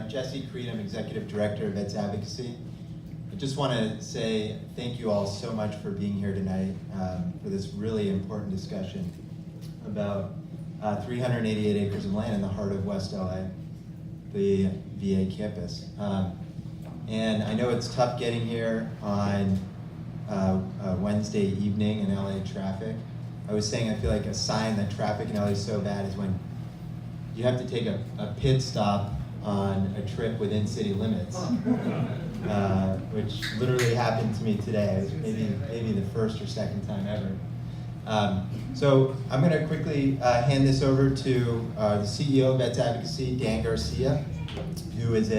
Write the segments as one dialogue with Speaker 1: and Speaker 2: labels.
Speaker 1: Jesse Creed. I'm Executive Director of Advocacy. I just want to say thank you all so much for being here tonight for this really important discussion about 388 acres of land in the heart of West LA, the VA campus. And I know it's tough getting here on Wednesday evening in LA traffic. I was saying I feel like a sign that traffic in LA is so bad is when you have to take a pit stop on a trip within city limits, which literally happened to me today. It was maybe the first or second time ever. So I'm going to quickly hand this over to the CEO of Vets Advocacy, Dan Garcia, who is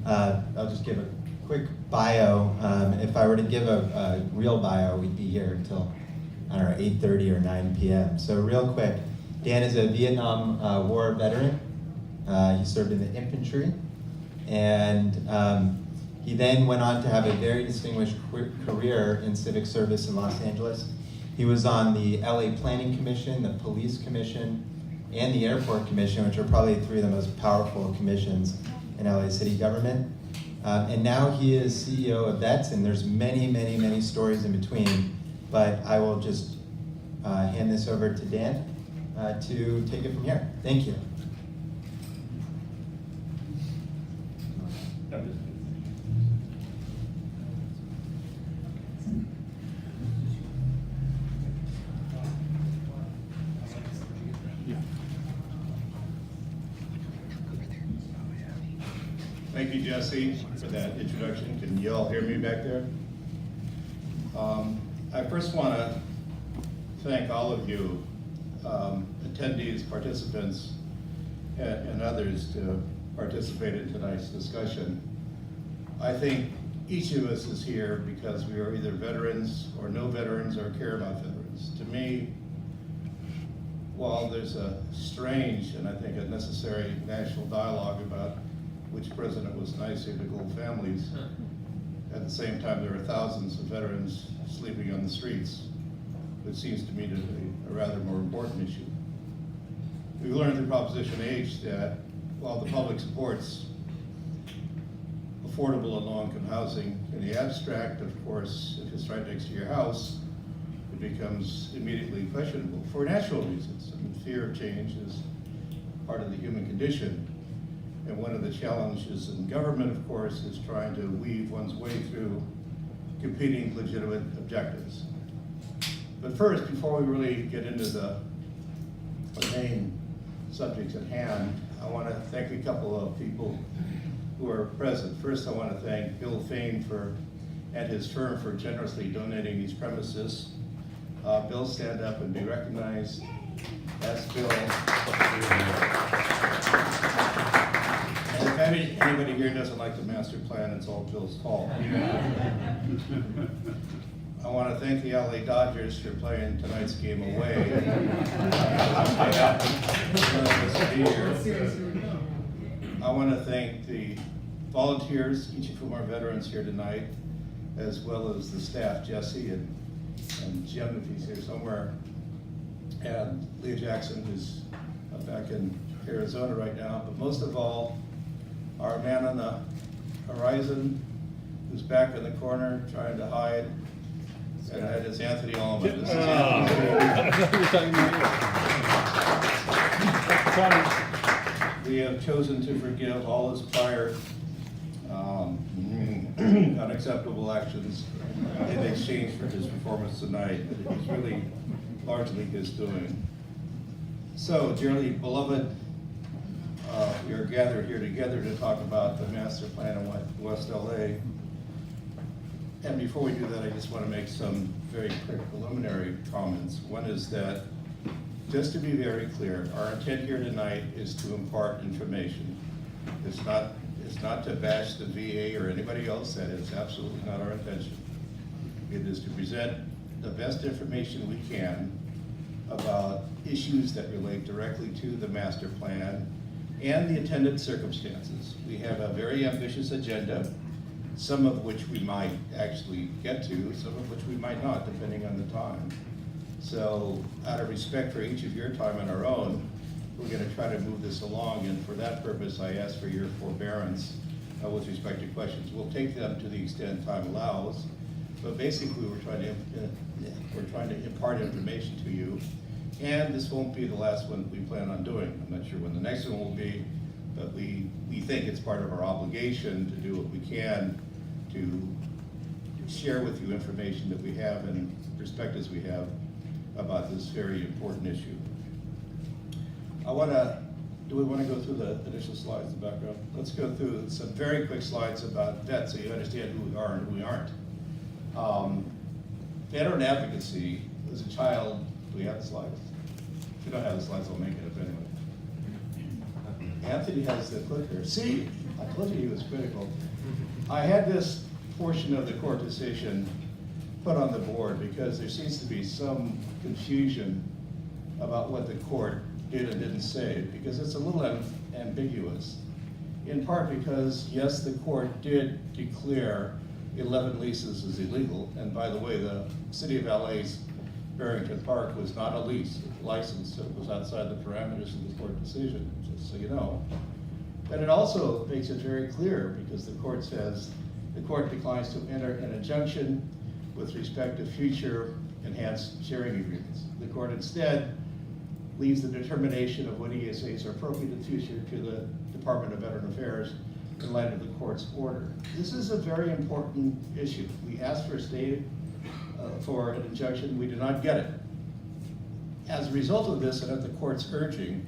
Speaker 1: I'll just give a quick bio. If I were to give a real bio, we'd be here until, I don't know, 8:30 or 9 p.m. So real quick, Dan is a Vietnam War veteran. He served in the infantry, and he then went on to have a very distinguished career in civic service in Los Angeles. He was on the LA Planning Commission, the Police Commission, and the Airport Commission, which are probably three of the most powerful commissions in LA city government. And now he is CEO of Vets, and there's many, many, many stories in between, but I will just hand this over to Dan to take it from here. Thank you.
Speaker 2: Thank you, Jesse, for that introduction. Can you all hear me back there? I first want to thank all of you, attendees, participants, and others to participate in tonight's discussion. I think each of us is here because we are either veterans or no veterans or care about veterans. To me, while there's a strange and I think a necessary national dialogue about which president was nicer to Gulf families, at the same time there are thousands of veterans sleeping on the streets, which seems to me to be a rather more important issue. We've learned through Proposition H that while the public supports affordable and low-income housing, in the abstract, of course, if it's right next to your house, it becomes immediately questionable for natural reasons. I mean, fear of change is part of the human condition. And one of the challenges in government, of course, is trying to weave one's way through competing legitimate objectives. But first, before we really get into the main subjects at hand, I want to thank a couple of people who are present. First, I want to thank Bill Fain and his firm for generously donating these premises. Bill, stand up and be recognized. That's Bill. And if anybody here doesn't like the master plan, it's all Bill's fault. I want to thank the LA Dodgers for playing tonight's game away. I want to thank the volunteers, each of whom are veterans here tonight, as well as the staff, Jesse and Jim, if he's here somewhere, and Leah Jackson, who's back in Arizona right now. But most of all, our man on the horizon, who's back in the corner trying to hide, and that is Anthony Allman. This is Anthony. We have chosen to forgive all his prior unacceptable actions in exchange for his performance tonight. It was really largely his doing. So, dearly beloved, we are gathered here together to talk about the master plan in West LA. And before we do that, I just want to make some very quick preliminary comments. One is that, just to be very clear, our intent here tonight is to impart information. It's not to bash the VA or anybody else. That is absolutely not our intention. It is to present the best information we can about issues that relate directly to the master plan and the attendant circumstances. We have a very ambitious agenda, some of which we might actually get to, some of which we might not, depending on the time. So out of respect for each of your time and our own, we're going to try to move this along, and for that purpose, I ask for your forbearance with respect to questions. We'll take them to the extent time allows, but basically we're trying to impart information to you, and this won't be the last one we plan on doing. I'm not sure when the next one will be, but we think it's part of our obligation to do what we can to share with you information that we have and perspectives we have about this very important issue. Do we want to go through the initial slides in the background? Let's go through some very quick slides about VET so you understand who we are and who we aren't. Veteran advocacy as a child, do we have the slides? If you don't have the slides, I'll make it up anyway. Anthony has the clicker. See, I told you he was critical. I had this portion of the court decision put on the board because there seems to be some confusion about what the court did and didn't say, because it's a little ambiguous. In part because, yes, the court did declare 11 leases as illegal, and by the way, the City of LA's Burlington Park was not a lease, it was licensed, so it was outside the parameters of the court decision, just so you know. But it also makes it very clear, because the court says the court declines to enter an injunction with respect to future enhanced sharing agreements. The court instead leaves the determination of what ESAs are appropriate in the future to the Department of Veteran Affairs in light of the court's order. This is a very important issue. We asked for a stay for an injunction, we did not get it. As a result of this, and at the court's urging,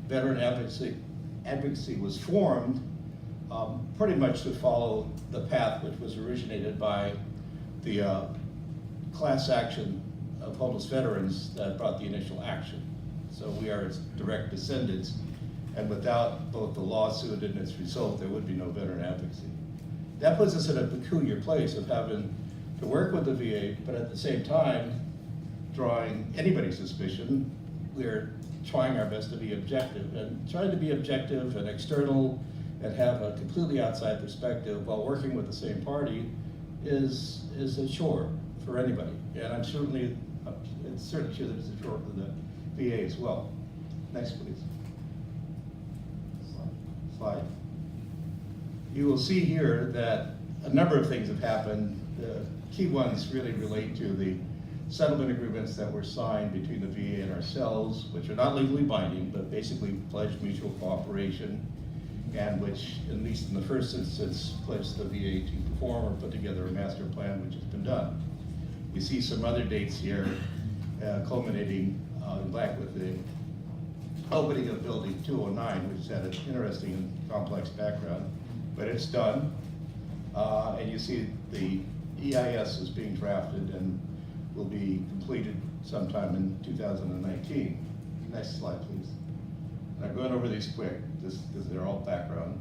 Speaker 2: veteran advocacy was formed pretty much to follow the path which was originated by the class action of homeless veterans that brought the initial action. So we are its direct descendants, and without both the lawsuit and its result, there would be no veteran advocacy. That puts us in a peculiar place of having to work with the VA, but at the same time, drawing anybody's suspicion, we're trying our best to be objective, and trying to be objective and external and have a completely outside perspective while working with the same party is a chore for anybody. And it's certainly true that it's a chore for the VA as well. Next, please. Slide. You will see here that a number of things have happened. The key ones really relate to the settlement agreements that were signed between the VA and ourselves, which are not legally binding, but basically pledge mutual cooperation, and which, at least in the first instance, pledged the VA to perform or put together a master plan, which has been done. You see some other dates here, culminating in black with the opening of building 209, which had an interesting and complex background, but it's done. And you see the EIS is being drafted and will be completed sometime in 2019. Next slide, please. And I'm going over these quick, just because they're all background.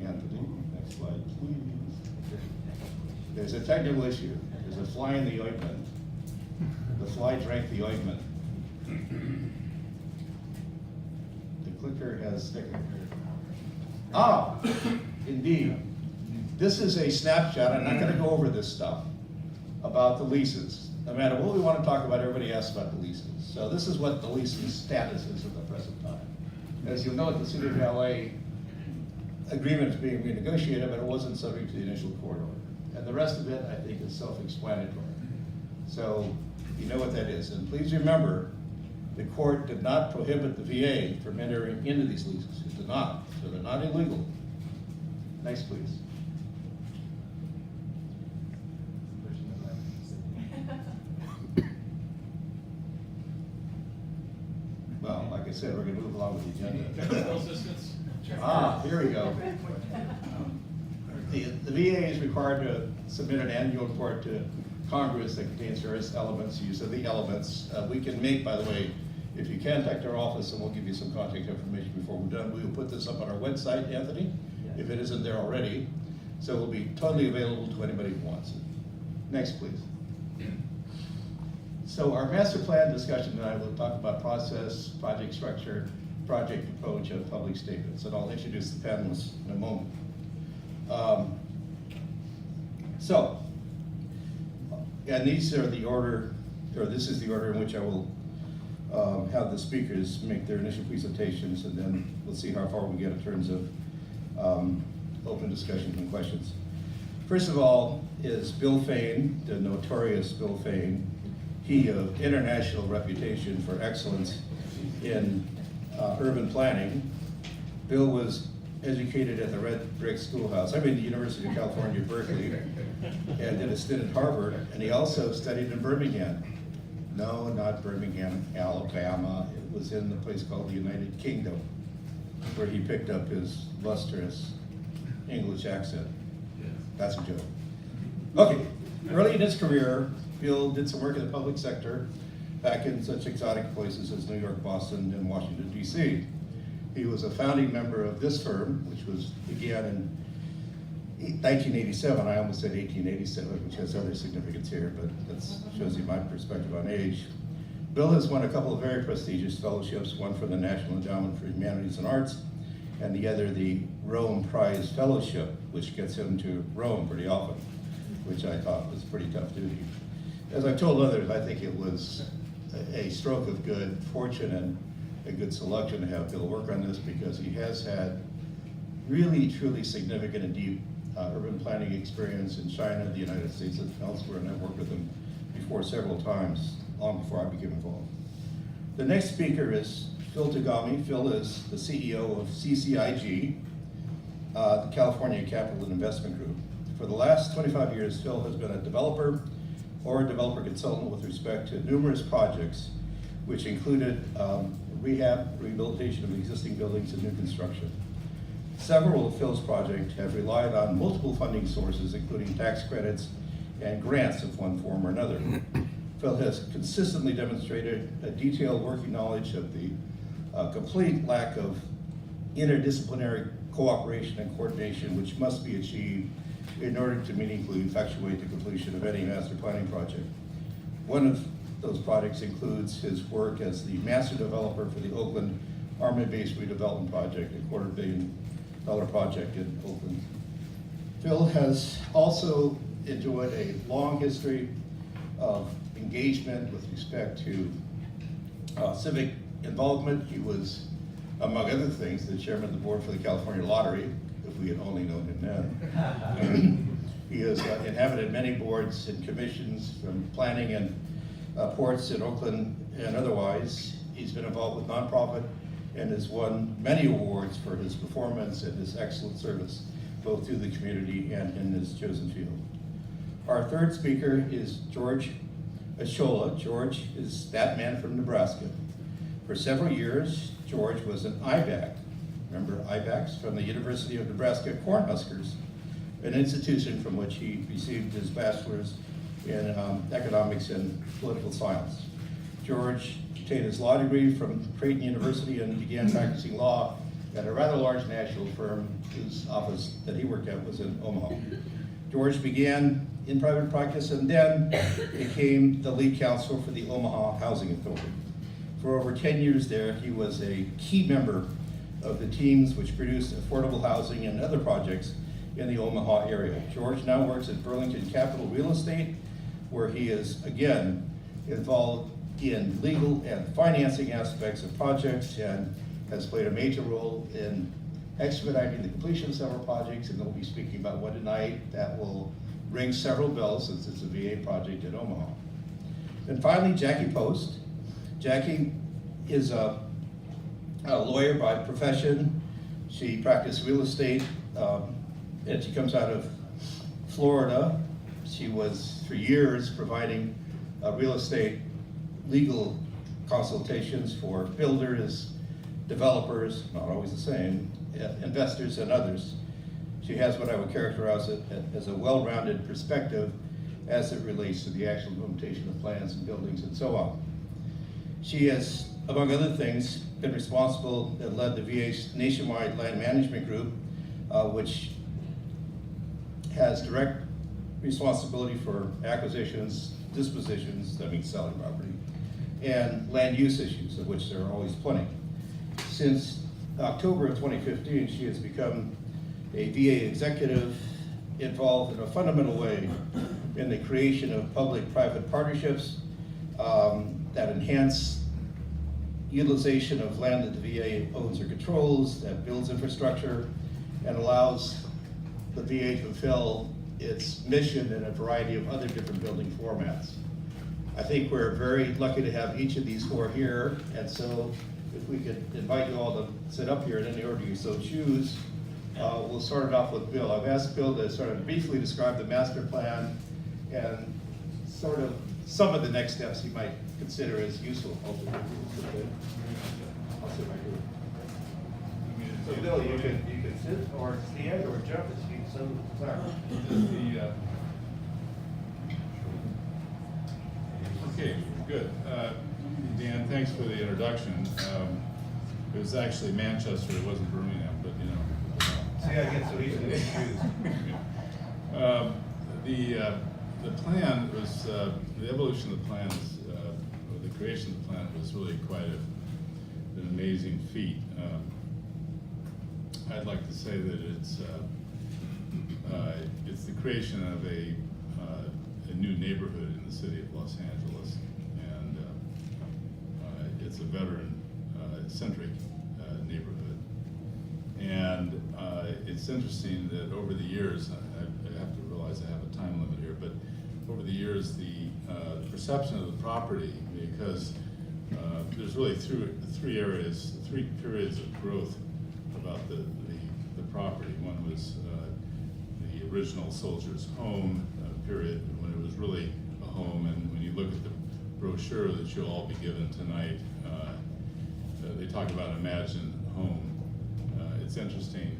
Speaker 2: Anthony, next slide, please. There's a technical issue. There's a fly in the ointment. The fly drank the ointment. The clicker has sticking. Ah, indeed. This is a snapshot. I'm not going to go over this stuff about the leases. No matter what we want to talk about, everybody asks about the leases. So this is what the leases status is at the present time. As you'll note, the City of LA agreement is being renegotiated, but it wasn't subject to the initial court order. And the rest of it, I think, is self-explanatory. So you know what that is. And please remember, the court did not prohibit the VA from entering into these leases. It did not. So they're not illegal. Next, please. Well, like I said, we're going to move along with the agenda. Ah, here we go. The VA is required to submit an annual report to Congress that contains various elements, use of the elements. We can make, by the way, if you contact our office, and we'll give you some contact information before we're done, we will put this up on our website, Anthony, if it isn't there already. So it will be totally available to anybody who wants it. Next, please. So our master plan discussion tonight will talk about process, project structure, project approach, and public statements. And I'll introduce the panelists in a moment. And these are the order, or this is the order in which I will have the speakers make their initial presentations, and then we'll see how far we get in terms of open discussions and questions. First of all is Bill Fain, the notorious Bill Fain. He of international reputation for excellence in urban planning. Bill was educated at the Red Brick Schoolhouse. I mean, the University of California, Berkeley, and did a stint at Harvard, and he also studied in Birmingham. No, not Birmingham, Alabama. It was in the place called the United Kingdom, where he picked up his lustrous English accent. That's a joke. Okay, early in his career, Bill did some work in the public sector back in such exotic places as New York, Boston, and Washington, D.C. He was a founding member of this firm, which began in 1987. I almost said 1887, which has other significance here, but that shows you my perspective on age. Bill has won a couple of very prestigious fellowships, one from the National Endowment for Humanities and Arts, and the other the Rome Prize Fellowship, which gets him to Rome pretty often, which I thought was pretty tough duty. As I've told others, I think it was a stroke of good fortune and a good selection to have Bill work on this, because he has had really, truly significant and deep urban planning experience in China, the United States, and elsewhere, and I've worked with him before several times, long before I became involved. The next speaker is Phil Tagami. Phil is the CEO of CCIG, the California Capital and Investment Group. For the last 25 years, Phil has been a developer or a developer consultant with respect to numerous projects, which included rehabilitation of existing buildings and new construction. Several of Phil's projects have relied on multiple funding sources, including tax credits and grants of one form or another. Phil has consistently demonstrated a detailed working knowledge of the complete lack of interdisciplinary cooperation and coordination which must be achieved in order to meaningfully effectuate the completion of any master planning project. One of those projects includes his work as the master developer for the Oakland Army Base Redevelopment Project, a $250 million project in Oakland. Phil has also enjoyed a long history of engagement with respect to civic involvement. He was, among other things, the chairman of the board for the California Lottery, if we had only known him then. He has inhabited many boards and commissions, from planning and ports in Oakland and otherwise. He's been involved with nonprofit and has won many awards for his performance and his excellent service, both to the community and in his chosen field. Our third speaker is George Achola. George is that man from Nebraska. For several years, George was an IBAC. Remember IBACs? From the University of Nebraska Cornhuskers, an institution from which he received his bachelor's in economics and political science. George obtained his law degree from Creighton University and began practicing law at a rather large national firm whose office that he worked at was in Omaha. George began in private practice and then became the lead counsel for the Omaha Housing Authority. For over 10 years there, he was a key member of the teams which produced affordable housing and other projects in the Omaha area. George now works at Burlington Capital Real Estate, where he is, again, involved in legal and financing aspects of projects and has played a major role in expediting the completion of several projects, and they'll be speaking about one tonight that will ring several bells since it's a VA project in Omaha. And finally, Jackie Post. Jackie is a lawyer by profession. She practiced real estate, and she comes out of Florida. She was, for years, providing real estate legal consultations for builders, developers, not always the same, investors, and others. She has what I would characterize as a well-rounded perspective as it relates to the actual implementation of plans and buildings and so on. She has, among other things, been responsible and led the VA's nationwide land management group, which has direct responsibility for acquisitions, dispositions, that means selling property, and land use issues, of which there are always plenty. Since October of 2015, she has become a VA executive involved in a fundamental way in the creation of public-private partnerships that enhance utilization of land that the VA owns or controls, that builds infrastructure, and allows the VA to fulfill its mission in a variety of other different building formats. I think we're very lucky to have each of these four here, and so if we could invite you all to sit up here in any order you so choose. We'll start it off with Bill. I've asked Bill to sort of briefly describe the master plan and sort of some of the next steps you might consider as useful. I'll sit right here. So Bill, you can sit or stand or jump as you so desire.
Speaker 3: Okay, good. Dan, thanks for the introduction. It was actually Manchester, it wasn't Birmingham, but you know.
Speaker 2: See, I get so easily confused.
Speaker 3: The plan was, the evolution of the plan is, or the creation of the plan was really quite an amazing feat. I'd like to say that it's the creation of a new neighborhood in the city of Los Angeles, and it's a veteran-centric neighborhood. And it's interesting that over the years, I have to realize I have a time limit here, but over the years, the perception of the property, because there's really three periods of growth about the property. One was the original soldier's home period, when it was really a home, and when you look at the brochure that you'll all be given tonight, they talk about imagined home. It's interesting,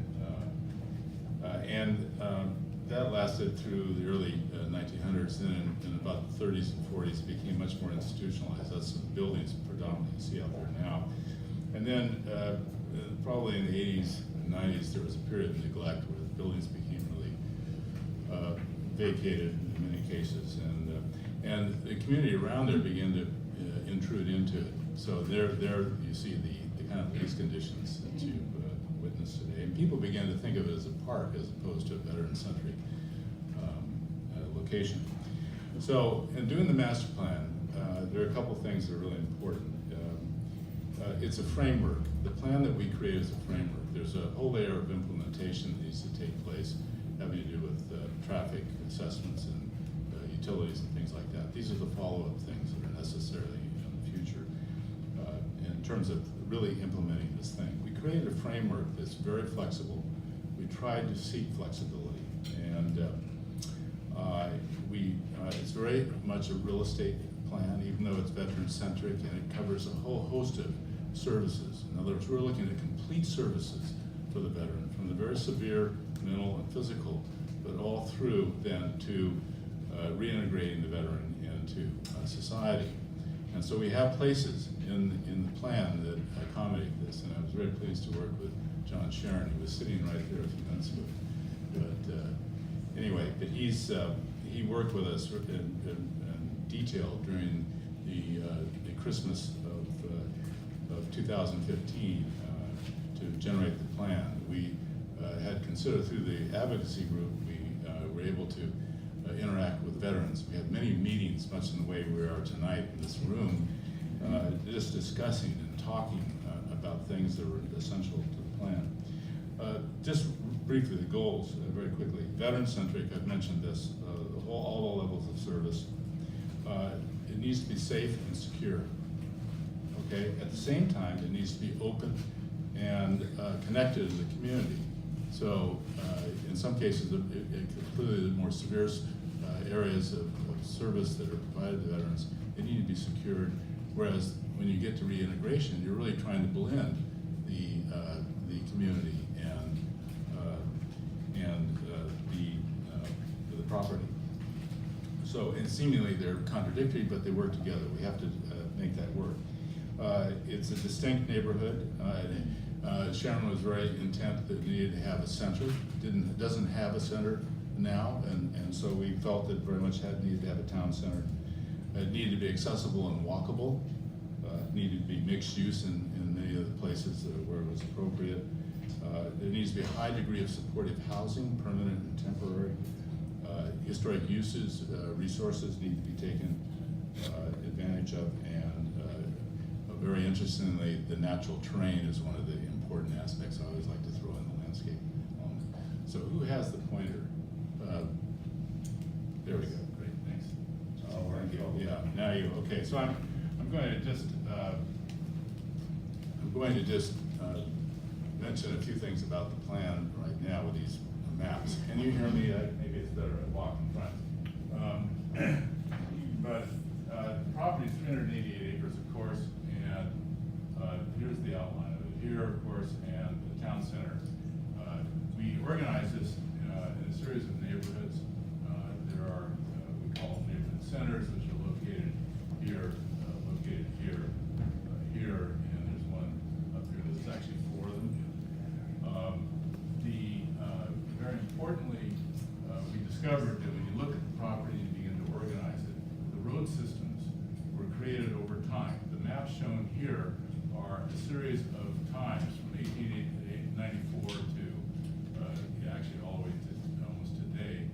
Speaker 3: and that lasted through the early 1900s. Then in about the 30s and 40s, it became much more institutionalized. That's the buildings predominantly you see out there now. And then probably in the 80s and 90s, there was a period of neglect where the buildings became really vacated in many cases, and the community around there began to intrude into it. So there you see the kind of lease conditions that you've witnessed today, and people began to think of it as a park as opposed to a veteran-centric location. So in doing the master plan, there are a couple things that are really important. It's a framework. The plan that we create is a framework. There's a whole layer of implementation that needs to take place, having to do with traffic assessments and utilities and things like that. These are the follow-up things that are necessary in the future in terms of really implementing this thing. We created a framework that's very flexible. We tried to seek flexibility, and it's very much a real estate plan, even though it's veteran-centric, and it covers a whole host of services. In other words, we're looking at complete services for the veteran, from the very severe mental and physical, but all through then to reintegrating the veteran into society. And so we have places in the plan that accommodate this, and I was very pleased to work with John Sharon, who was sitting right there a few minutes ago. But anyway, but he worked with us in detail during the Christmas of 2015 to generate the plan. We had considered through the advocacy group, we were able to interact with veterans. We had many meetings, much in the way we are tonight in this room, just discussing and talking about things that were essential to the plan. Just briefly, the goals, very quickly. Veteran-centric, I've mentioned this, all the levels of service. It needs to be safe and secure, okay? At the same time, it needs to be open and connected to the community. So in some cases, clearly the more severe areas of service that are provided to veterans, they need to be secured, whereas when you get to reintegration, you're really trying to blend the community and the property. So, and seemingly they're contradictory, but they work together. We have to make that work. It's a distinct neighborhood. Sharon was very intent that it needed to have a center. It doesn't have a center now, and so we felt that very much needed to have a town center. It needed to be accessible and walkable. It needed to be mixed use in many of the places where it was appropriate. There needs to be a high degree of supportive housing, permanent and temporary. Historic uses, resources need to be taken advantage of, and very interestingly, the natural terrain is one of the important aspects I always like to throw in the landscape element. So who has the pointer? There we go, great, thanks.
Speaker 2: Oh, we're in trouble.
Speaker 3: Yeah, now you, okay, so I'm going to just mention a few things about the plan right now with these maps. Can you hear me? Maybe it's better I walk in front. But the property is 388 acres, of course, and here's the outline of it here, of course, and the town center. We organize this in a series of neighborhoods. There are, we call them neighborhood centers, which are located here, here, and there's one up here. There's actually 4 of them. Very importantly, we discovered that when you look at the property and begin to organize it, the road systems were created over time. The maps shown here are a series of times from 1894 to actually all the way to almost today.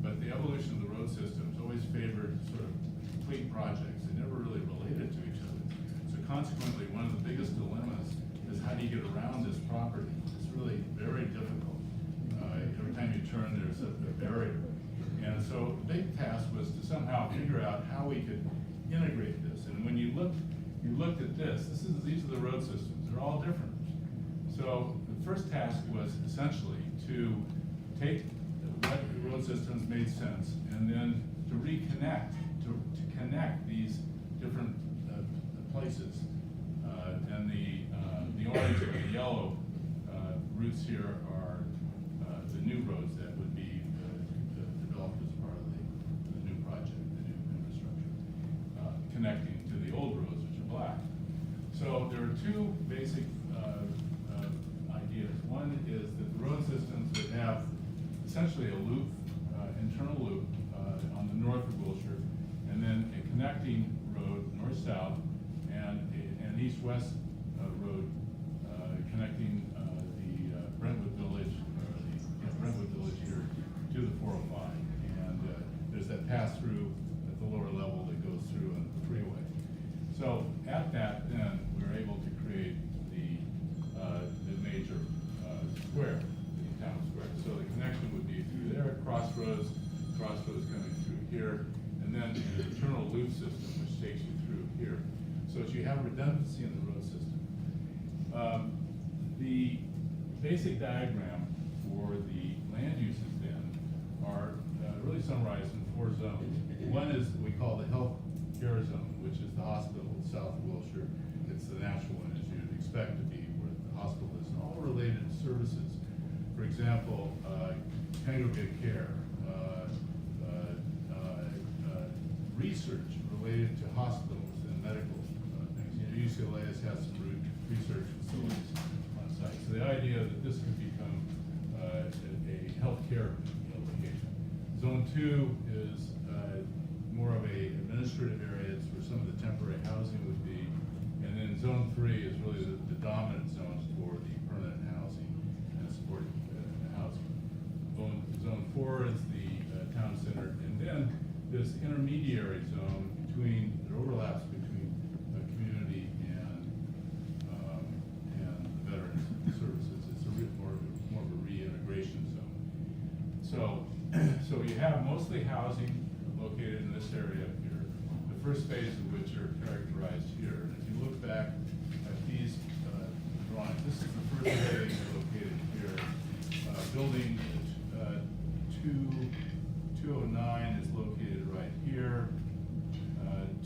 Speaker 3: But the evolution of the road systems always favored sort of complete projects. They never really related to each other. So consequently, one of the biggest dilemmas is how do you get around this property? It's really very difficult. Every time you turn, there's a barrier. And so the big task was to somehow figure out how we could integrate this. And when you looked at this, these are the road systems. They're all different. So the first task was essentially to take what road systems made sense and then to reconnect, to connect these different places. And the orange and the yellow routes here are the new roads that would be developed as part of the new project, the new infrastructure, connecting to the old roads, which are black. So there are 2 basic ideas. One is that the road systems would have essentially a loop, internal loop on the north of Wilshire, and then a connecting road north-south and an east-west road connecting the Brentwood Village, Brentwood Village here to the 405. And there's that pass-through at the lower level that goes through on the freeway. So at that, then, we were able to create the major square, the town square. So the connection would be through there, crossroads coming through here, and then an internal loop system which takes you through here. So that you have redundancy in the road system. The basic diagram for the land uses then are really summarized in 4 zones. One is what we call the health care zone, which is the hospital south of Wilshire. It's the natural one, as you'd expect to be, where the hospital is, and all related services. For example, congregate care, research related to hospitals and medical things. You know, UCLA has some research facilities on site. So the idea that this could become a healthcare location. Zone 2 is more of a administrative area. It's where some of the temporary housing would be. And then Zone 3 is really the dominant zone for the permanent housing and supported housing. Zone 4 is the town center. And then this intermediary zone between, there overlaps between community and veterans services. It's more of a reintegration zone. So you have mostly housing located in this area up here, the first phase of which are characterized here. And if you look back at these drawings, this is the first phase located here. Building 209 is located right here.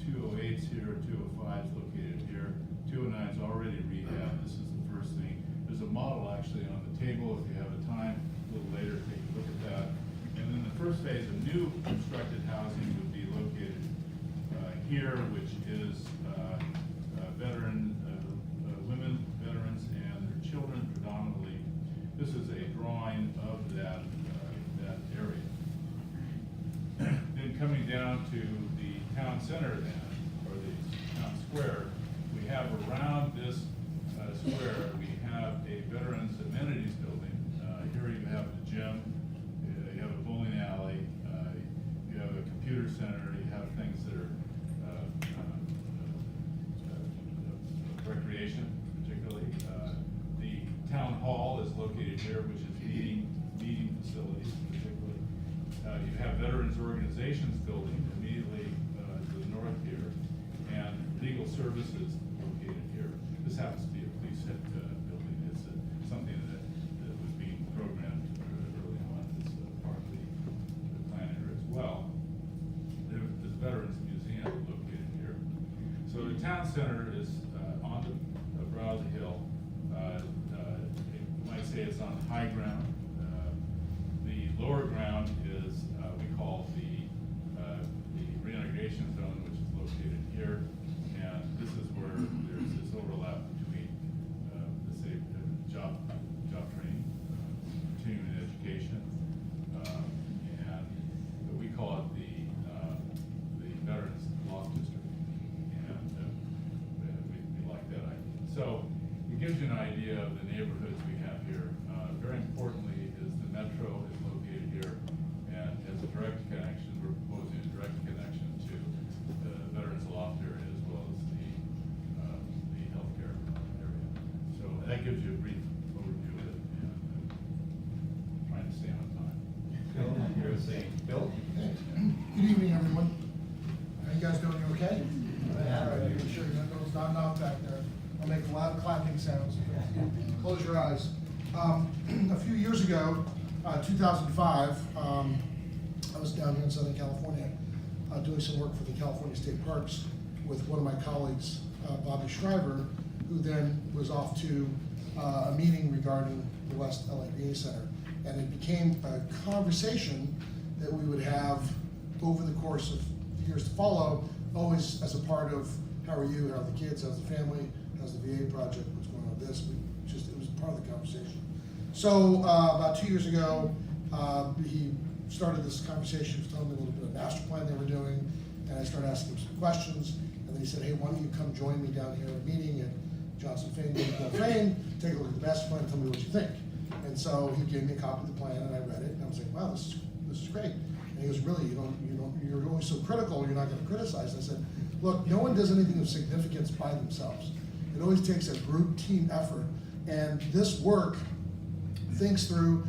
Speaker 3: 208 is here, 205 is located here. 209 is already rehabbed. This is the first thing. There's a model actually on the table if you have a time, a little later, take a look at that. And then the first phase of new constructed housing would be located here, which is women veterans and their children predominantly. This is a drawing of that area. Then coming down to the town center then, or the town square, we have around this square, we have a veterans amenities building. Here you have the gym, you have a bowling alley, you have a computer center, you have things that are Communications building immediately to the north here, and legal services located here. This happens to be a police head building. It's something that was being programmed early on as part of the plan here as well. There's Veterans Museum located here. So the town center is on the brow of the hill. You might say it's on high ground. The lower ground is we call the reintegration zone, which is located here, and this is where there's this overlap between, let's say, job training, continuing education, and we call it the Veterans Law District, and we like that idea. So it gives you an idea of the neighborhoods we have here. Very importantly is the metro is located here, and as a direct connection, we're proposing a direct connection to the Veterans Loft area as well as the healthcare area. So that gives you a brief overview of it, and trying to stay on time.
Speaker 2: Bill, you're saying, Bill?
Speaker 4: Good evening, everyone. How you guys doing? You okay?
Speaker 2: Yeah.
Speaker 4: All right, making sure those not knocked back there. I'll make loud clapping sounds. Close your eyes. A few years ago, 2005, I was down here in Southern California doing some work for the California State Parks with one of my colleagues, Bobby Shriver, who then was off to a meeting regarding the West LA Data Center. And it became a conversation that we would have over the course of years to follow, always as a part of how are you, how are the kids, how's the family, how's the VA project, what's going on with this. It was part of the conversation. So about 2 years ago, he started this conversation, he was telling me a little bit of master plan they were doing, and I started asking him some questions, and then he said, hey, why don't you come join me down here at a meeting at Johnson Fain, take a look at the master plan, tell me what you think. And so he gave me a copy of the plan, and I read it, and I was like, wow, this is great. And he goes, really, you're always so critical, you're not gonna criticize. I said, look, no one does anything of significance by themselves. It always takes a group team effort, and this work thinks through,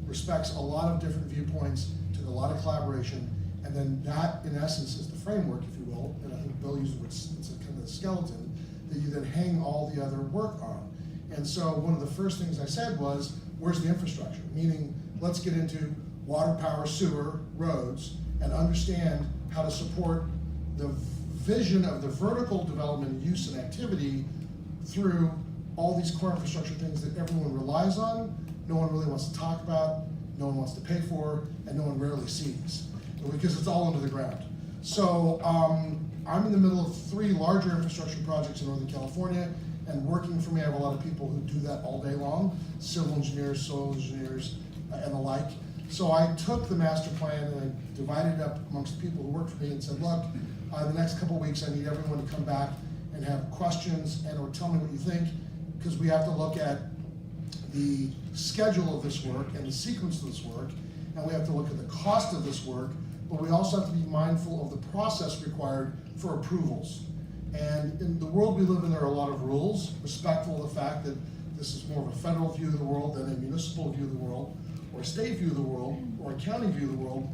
Speaker 4: respects a lot of different viewpoints, took a lot of collaboration, and then that, in essence, is the framework, if you will, and I think Bill used it's a kind of a skeleton that you then hang all the other work on. And so one of the first things I said was, where's the infrastructure? Meaning, let's get into water, power, sewer, roads, and understand how to support the vision of the vertical development, use, and activity through all these core infrastructure things that everyone relies on, no one really wants to talk about, no one wants to pay for, and no one rarely sees, because it's all under the ground. So I'm in the middle of 3 larger infrastructure projects in Northern California, and working for me, I have a lot of people who do that all day long, civil engineers, soil engineers, and the like. So I took the master plan and I divided it up amongst the people who work for me and said, look, the next couple of weeks I need everyone to come back and have questions and or tell me what you think, because we have to look at the schedule of this work and the sequence of this work, and we have to look at the cost of this work, but we also have to be mindful of the process required for approvals. And in the world we live in, there are a lot of rules, respectful of the fact that this is more of a federal view of the world than a municipal view of the world, or a state view of the world, or a county view of the world.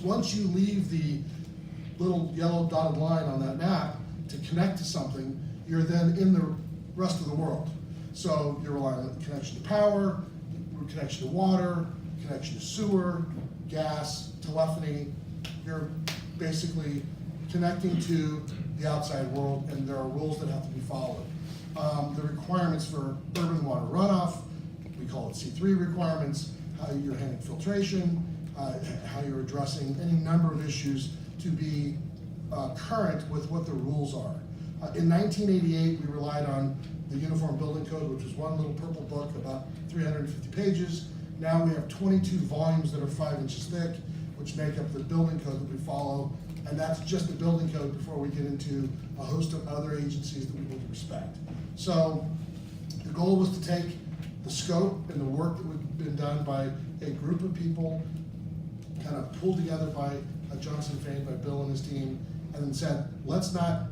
Speaker 4: Once you leave the little yellow dotted line on that map to connect to something, you're then in the rest of the world. So you're relying on connection to power, connection to water, connection to sewer, gas, telephony. You're basically connecting to the outside world, and there are rules that have to be followed. The requirements for urban water runoff, we call it C3 requirements, how you're handling filtration, how you're addressing any number of issues to be current with what the rules are. In 1988, we relied on the Uniform Building Code, which was one little purple book, about 350 pages. Now we have 22 volumes that are 5 inches thick, which make up the building code that we follow. And that's just the building code before we get into a host of other agencies that we need to respect. So the goal was to take the scope and the work that had been done by a group of people, kind of pulled together by Johnson Fain, by Bill and his team, and then said, let's not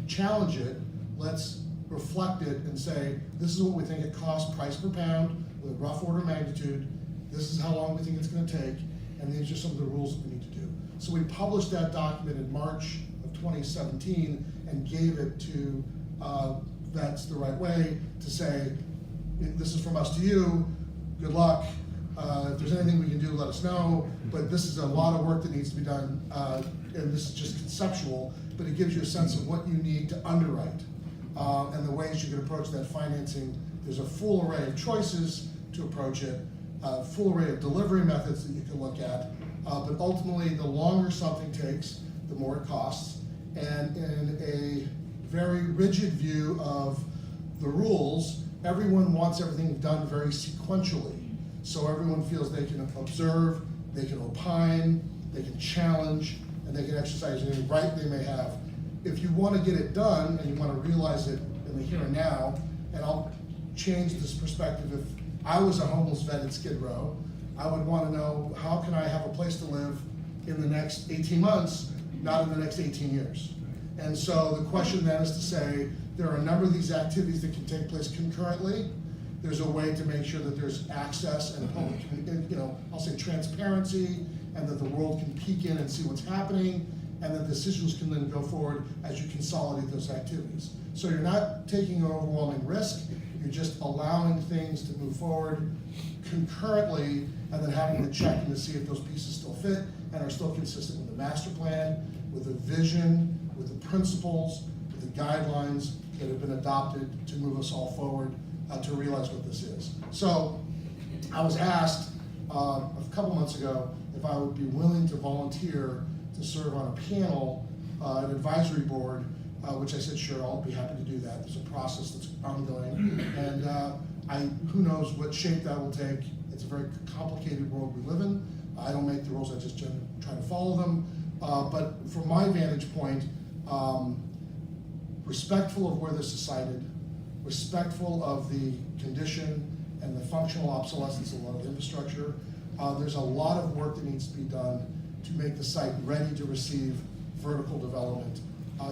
Speaker 4: challenge it, let's reflect it and say, this is what we think it costs price per pound with a rough order of magnitude, this is how long we think it's gonna take, and these are some of the rules that we need to do. So we published that document in March of 2017 and gave it to Vets the Right Way to say, this is from us to you, good luck. If there's anything we can do, let us know, but this is a lot of work that needs to be done, and this is just conceptual, but it gives you a sense of what you need to underwrite, and the ways you can approach that financing. There's a full array of choices to approach it, a full array of delivery methods that you can look at, but ultimately, the longer something takes, the more it costs, and in a very rigid view of the rules, everyone wants everything done very sequentially. So everyone feels they can observe, they can opine, they can challenge, and they can exercise any right they may have. If you want to get it done and you want to realize it in the here and now, and I'll change this perspective. If I was a homeless vet in Skid Row, I would want to know, how can I have a place to live in the next 18 months, not in the next 18 years? And so the question then is to say, there are a number of these activities that can take place concurrently. There's a way to make sure that there's access and public, I'll say transparency, and that the world can peek in and see what's happening, and that decisions can then go forward as you consolidate those activities. So you're not taking an overwhelming risk, you're just allowing things to move forward concurrently, and then having to check in to see if those pieces still fit and are still consistent with the master plan, with the vision, with the principles, with the guidelines that have been adopted to move us all forward to realize what this is. So I was asked a couple months ago if I would be willing to volunteer to serve on a panel, an advisory board, which I said, sure, I'll be happy to do that. There's a process that's ongoing, and who knows what shape that will take. It's a very complicated world we live in. I don't make the rules, I just try to follow them. But from my vantage point, respectful of where this is cited, respectful of the condition and the functional obsolescence of a lot of infrastructure. There's a lot of work that needs to be done to make the site ready to receive vertical development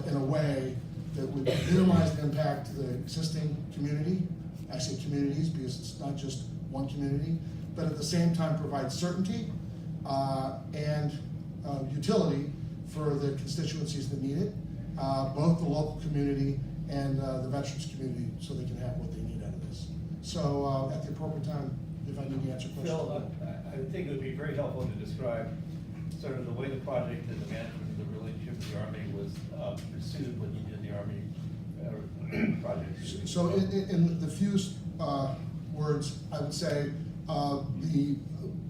Speaker 4: in a way that would minimize the impact to the existing community. I say communities because it's not just one community, but at the same time provide certainty and utility for the constituencies that need it, both the local community and the veterans community, so they can have what they need out of this. So at the appropriate time, if I need to answer questions.
Speaker 5: Phil, I would think it would be very helpful to describe sort of the way the project and the management of the relationship with the Army was pursued when you did the Army project.
Speaker 4: So in the few words, I would say the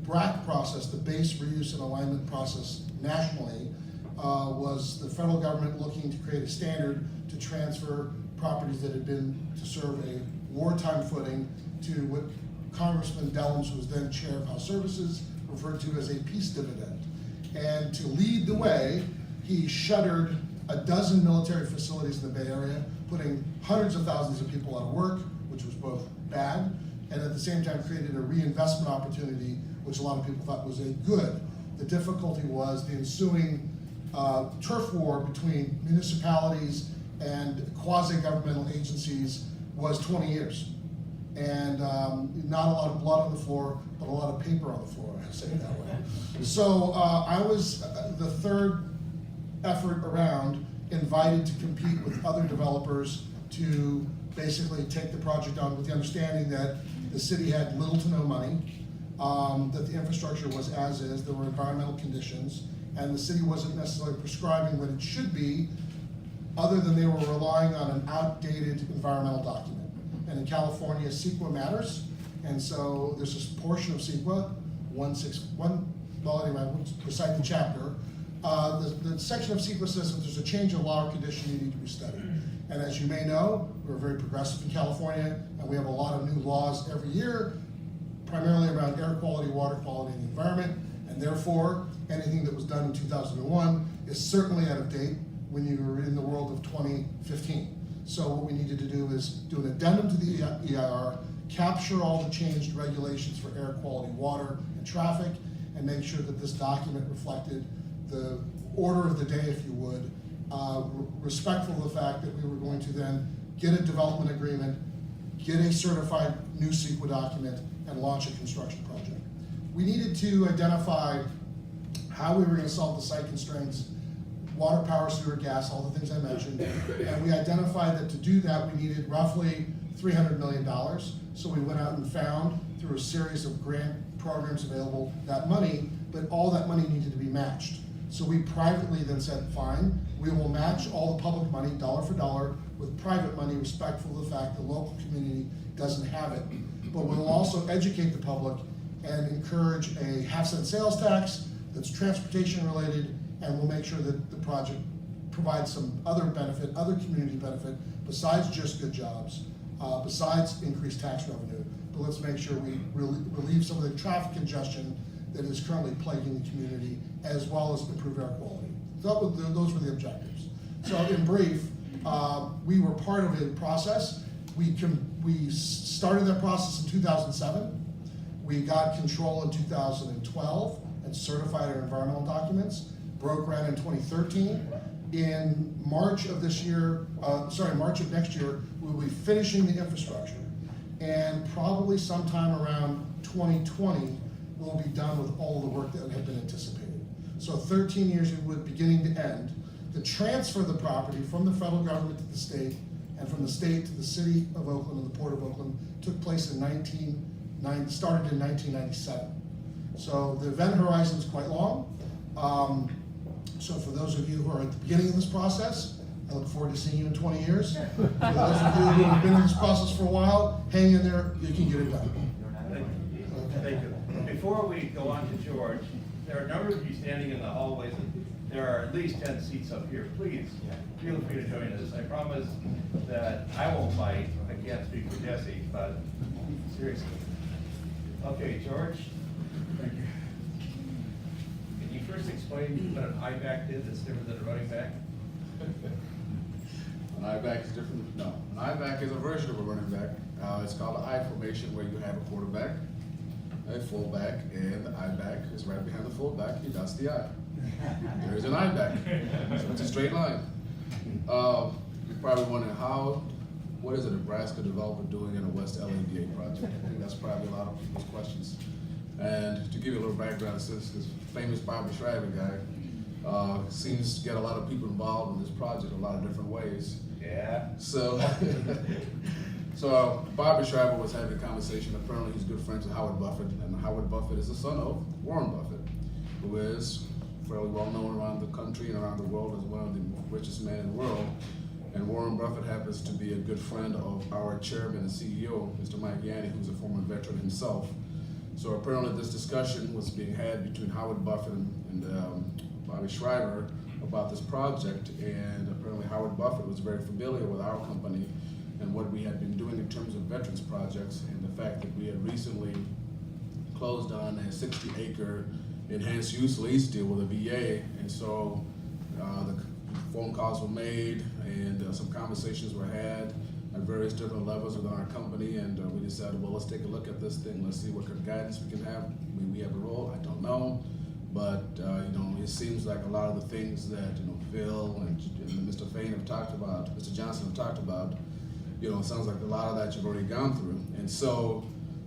Speaker 4: BRAC process, the base reuse and alignment process nationally, was the federal government looking to create a standard to transfer properties that had been to serve a wartime footing to what Congressman Dellums, who was then chair of House Services, referred to as a peace dividend. And to lead the way, he shuttered a dozen military facilities in the Bay Area, putting hundreds of thousands of people out of work, which was both bad, and at the same time created a reinvestment opportunity, which a lot of people thought was a good. The difficulty was the ensuing turf war between municipalities and quasi-governmental agencies was 20 years. And not a lot of blood on the floor, but a lot of paper on the floor, I say it that way. So I was the third effort around invited to compete with other developers to basically take the project on with the understanding that the city had little to no money, that the infrastructure was as is, there were environmental conditions, and the city wasn't necessarily prescribing what it should be, other than they were relying on an outdated environmental document. And in California, CEQA matters, and so there's this portion of CEQA, well anyway, I won't recite the chapter. The section of CEQA says if there's a change of law or condition, you need to be studied. And as you may know, we're very progressive in California, and we have a lot of new laws every year, primarily around air quality, water quality, and the environment, and therefore, anything that was done in 2001 is certainly out of date when you were in the world of 2015. So what we needed to do is do an addendum to the EIR, capture all the changed regulations for air quality, water, and traffic, and make sure that this document reflected the order of the day, if you would, respectful of the fact that we were going to then get a development agreement, get a certified new CEQA document, and launch a construction project. We needed to identify how we were gonna solve the site constraints, water, power, sewer, gas, all the things I mentioned. And we identified that to do that, we needed roughly $300 million. So we went out and found, through a series of grant programs available, that money, but all that money needed to be matched. So we privately then said, fine, we will match all the public money, dollar for dollar, with private money, respectful of the fact the local community doesn't have it. But we'll also educate the public and encourage a half-cent sales tax that's transportation related, and we'll make sure that the project provides some other benefit, other community benefit, besides just good jobs, besides increased tax revenue. But let's make sure we relieve some of the traffic congestion that is currently plaguing the community, as well as improve air quality. Those were the objectives. So in brief, we were part of a process. We started that process in 2007. We got control in 2012 and certified our environmental documents. Broke ground in 2013. In March of this year, March of next year, we'll be finishing the infrastructure. And probably sometime around 2020, we'll be done with all the work that had been anticipated. So 13 years would beginning to end. The transfer of the property from the federal government to the state, and from the state to the city of Oakland and the Port of Oakland took place in started in 1997. So the event horizon is quite long. So for those of you who are at the beginning of this process, I look forward to seeing you in 20 years. For those of you who have been in this process for a while, hang in there, you can get it done.
Speaker 5: Thank you. Before we go on to George, there are a number of you standing in the hallways, and there are at least 10 seats up here. Please, feel free to join us. I promise that I won't bite. I can't speak for Jesse, but seriously. Okay, George.
Speaker 3: Thank you.
Speaker 5: Can you first explain what an IBAC is that's different than a running back?
Speaker 6: An I-back is different. No, an I-back is a version of a running back. It's called an I formation, where you have a quarterback, a fullback, and the I-back is right behind the fullback. He does the I. There's an I-back. So it's a straight line. You're probably wondering what is a Nebraska developer doing in a West LA project? I think that's probably a lot of people's questions. And to give you a little background, since this famous Bobby Schreiber guy seems to get a lot of people involved in this project a lot of different ways.
Speaker 5: Yeah.
Speaker 6: So, Bobby Schreiber was having a conversation. Apparently, he's good friends with Howard Buffett, and Howard Buffett is the son of Warren Buffett, who is fairly well known around the country and around the world as one of the richest men in the world. And Warren Buffett happens to be a good friend of our chairman and CEO, Mr. Mike Yanni, who's a former veteran himself. So apparently, this discussion was being had between Howard Buffett and Bobby Schreiber about this project, and apparently Howard Buffett was very familiar with our company and what we had been doing in terms of veterans projects, and the fact that we had recently closed on a 60-acre enhanced use lease deal with the VA. And so the phone calls were made, and some conversations were had at various different levels within our company, and we decided, well, let's take a look at this thing. Let's see what kind of guidance we can have. I mean, we have a role, I don't know. But it seems like a lot of the things that Phil and Mr. Fain have talked about, Mr. Johnson have talked about, it sounds like a lot of that you've already gone through. And so,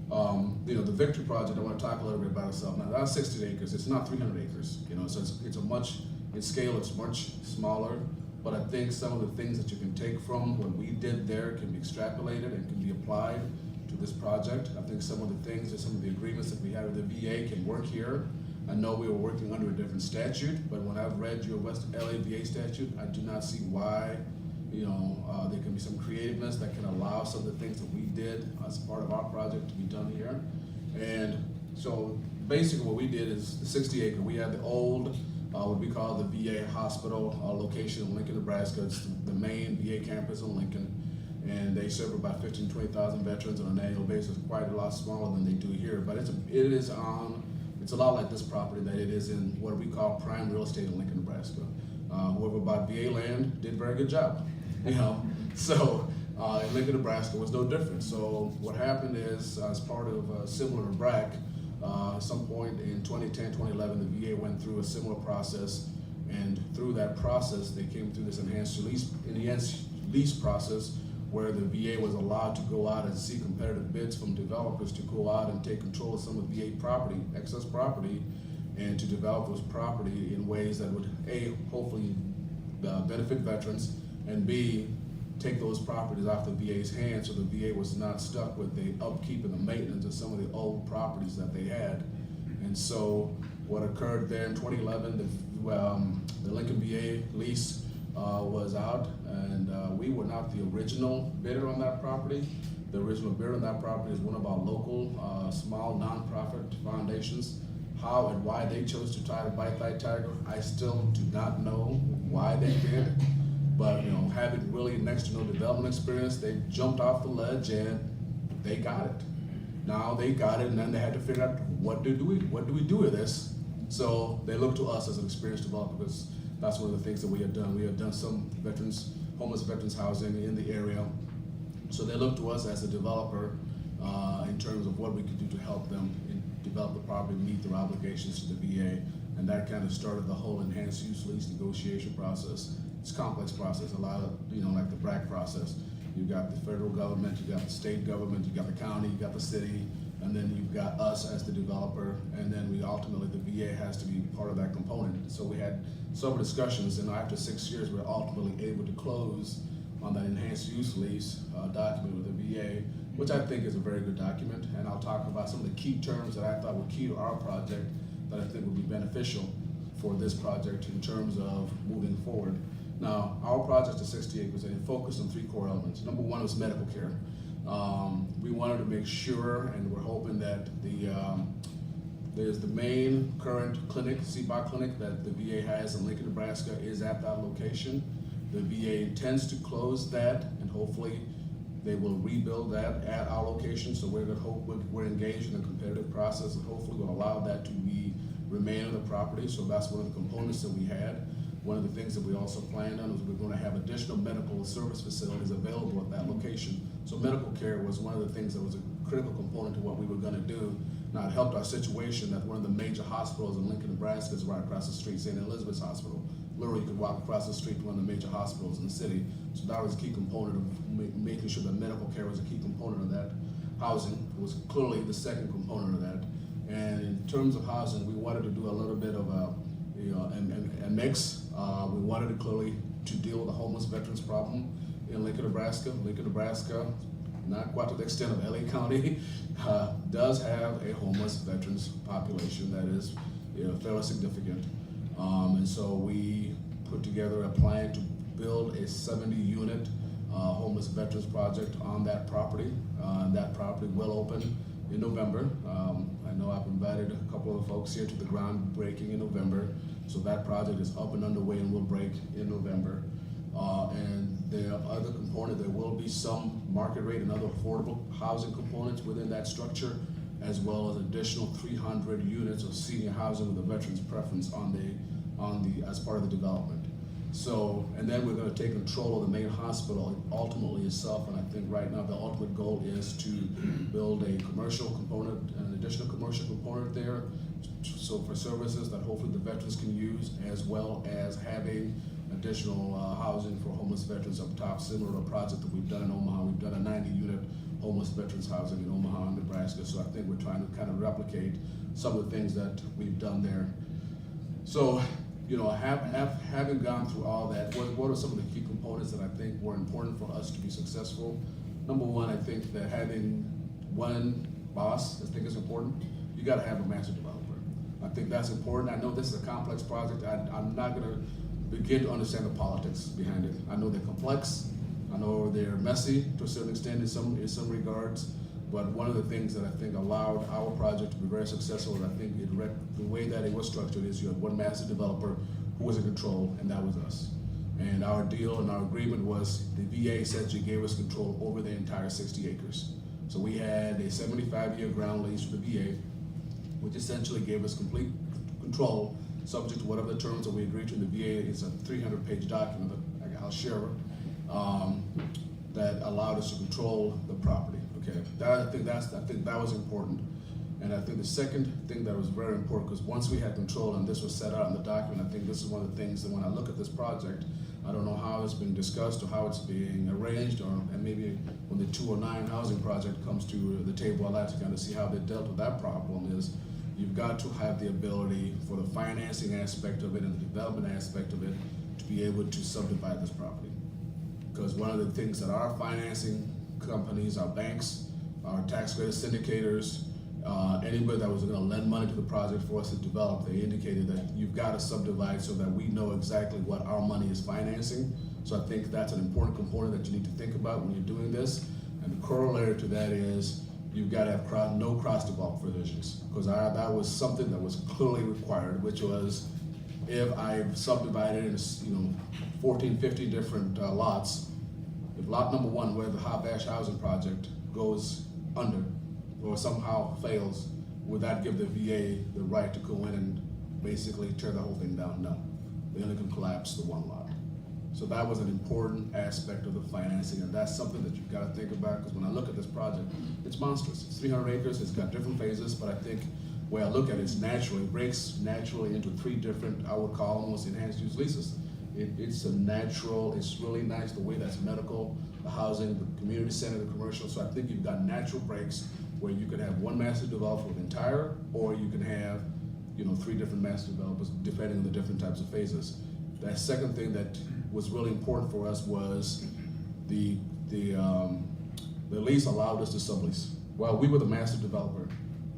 Speaker 6: the Victory Project, I want to talk a little bit about itself. Now, that's 60 acres. It's not 300 acres. So it's a much, in scale, it's much smaller. But I think some of the things that you can take from what we did there can be extrapolated and can be applied to this project. I think some of the things and some of the agreements that we have with the VA can work here. I know we were working under a different statute, but when I've read your West LA VA statute, I do not see why, there can be some creativeness that can allow some of the things that we did as part of our project to be done here. And so basically what we did is the 60-acre, we had the old, what we call the VA hospital location in Lincoln, Nebraska. It's the main VA campus in Lincoln, and they serve about 15,000 to 20,000 veterans on an annual basis, quite a lot smaller than they do here, but it's a lot like this property that it is in what we call prime real estate in Lincoln, Nebraska. Whoever bought VA land did a very good job, So in Lincoln, Nebraska was no different. So what happened is, as part of similar to BRAC, at some point in 2010, 2011, the VA went through a similar process, and through that process, they came through this enhanced lease process, where the VA was allowed to go out and see competitive bids from developers to go out and take control of some of VA property, excess property, and to develop those property in ways that would A, hopefully benefit veterans, and B, take those properties off the VA's hands so the VA was not stuck with the upkeep and the maintenance of some of the old properties that they had. And so what occurred there in 2011, the Lincoln VA lease was out, and we were not the original bidder on that property. The original bidder on that property is one of our local small nonprofit foundations. How and why they chose to try to bite that tiger, I still do not know why they did. But having really next to no development experience, they jumped off the ledge and they got it. Now they got it, and then they had to figure out what do we do with this. So they looked to us as an experienced developer, because that's one of the things that we have done. We have done some homeless veterans housing in the area. So they looked to us as a developer in terms of what we could do to help them develop the property, meet their obligations to the VA, and that kind of started the whole enhanced use lease negotiation process. It's a complex process, a lot of, like the BRAC process. You've got the federal government, you've got the state government, you've got the county, you've got the city, and then you've got us as the developer, and then ultimately, the VA has to be part of that component. So we had several discussions, and after 6 years, we're ultimately able to close on that enhanced use lease document with the VA, which I think is a very good document, and I'll talk about some of the key terms that I thought were key to our project that I think would be beneficial for this project in terms of moving forward. Now, our project is 60 acres, and it focused on 3 core elements. Number 1 was medical care. We wanted to make sure, and we're hoping that there's the main current clinic, CBOC clinic, that the VA has in Lincoln, Nebraska, is at that location. The VA intends to close that, and hopefully they will rebuild that at our location. So we're engaged in a competitive process, and hopefully will allow that to remain on the property. So that's one of the components that we had. One of the things that we also planned on is we're going to have additional medical service facilities available at that location. So medical care was one of the things that was a critical component to what we were going to do. Now, it helped our situation that one of the major hospitals in Lincoln, Nebraska is right across the street, St. Elizabeth's Hospital. Literally, you could walk across the street to one of the major hospitals in the city. So that was a key component of making sure that medical care was a key component of that. Housing was clearly the second component of that. And in terms of housing, we wanted to do a little bit of a mix. We wanted to clearly to deal with the homeless veterans problem in Lincoln, Nebraska. Lincoln, Nebraska, not quite to the extent of LA County, does have a homeless veterans population that is fairly significant. And so we put together a plan to build a 70-unit homeless veterans project on that property. And that property will open in November. I know I've invited a couple of folks here to the groundbreaking in November. So that project is up and underway and will break in November. And the other component, there will be some market rate and other affordable housing components within that structure, as well as additional 300 units of senior housing with a veterans preference as part of the development. So, and then we're going to take control of the main hospital ultimately itself, and I think right now the ultimate goal is to build a commercial component, an additional commercial component there, so for services that hopefully the veterans can use, as well as having additional housing for homeless veterans up top, similar to a project that we've done in Omaha. We've done a 90-unit homeless veterans housing in Omaha, Nebraska, so I think we're trying to kind of replicate some of the things that we've done there. So, having gone through all that, what are some of the key components that I think were important for us to be successful? Number 1, I think that having one boss, I think is important. You got to have a master developer. I think that's important. I know this is a complex project. I'm not going to begin to understand the politics behind it. I know they're complex. I know they're messy to a certain extent in some regards. But one of the things that I think allowed our project to be very successful, and I think the way that it was structured is you had one master developer who was in control, and that was us. And our deal and our agreement was the VA essentially gave us control over the entire 60 acres. So we had a 75-year ground lease for the VA, which essentially gave us complete control, subject to whatever the terms that we agreed to. The VA is a 300-page document that I'll share, that allowed us to control the property. Okay, I think that was important. And I think the second thing that was very important, because once we had control and this was set out in the document, I think this is one of the things that when I look at this project, I don't know how it's being discussed or how it's being arranged, and maybe when the 209 housing project comes to the table, I'd like to kind of see how they dealt with that problem. Is you've got to have the ability for the financing aspect of it and the development aspect of it to be able to subdivide this property. Because one of the things that our financing companies, our banks, our tax credit syndicators, anybody that was gonna lend money to the project for us to develop, they indicated that you've gotta subdivide so that we know exactly what our money is financing. So I think that's an important component that you need to think about when you're doing this. And the corollary to that is you've gotta have no cross default provisions. Because that was something that was clearly required, which was if I've subdivided into 14, 15 different lots, if lot number one, where the Bash housing project goes under or somehow fails, would that give the VA the right to go in and basically tear the whole thing down? No, they only can collapse the one lot. So that was an important aspect of the financing, and that's something that you've got to think about, because when I look at this project, it's monstrous. It's 300 acres, it's got different phases, but I think the way I look at it, it breaks naturally into 3 different, I would call almost enhanced use leases. It's a natural, it's really nice the way that's medical, the housing, the community center, the commercial. So I think you've got natural breaks where you could have one master developer with entire, or you can have 3 different master developers depending on the different types of phases. That second thing that was really important for us was the lease allowed us to sublease. Well, we were the master developer.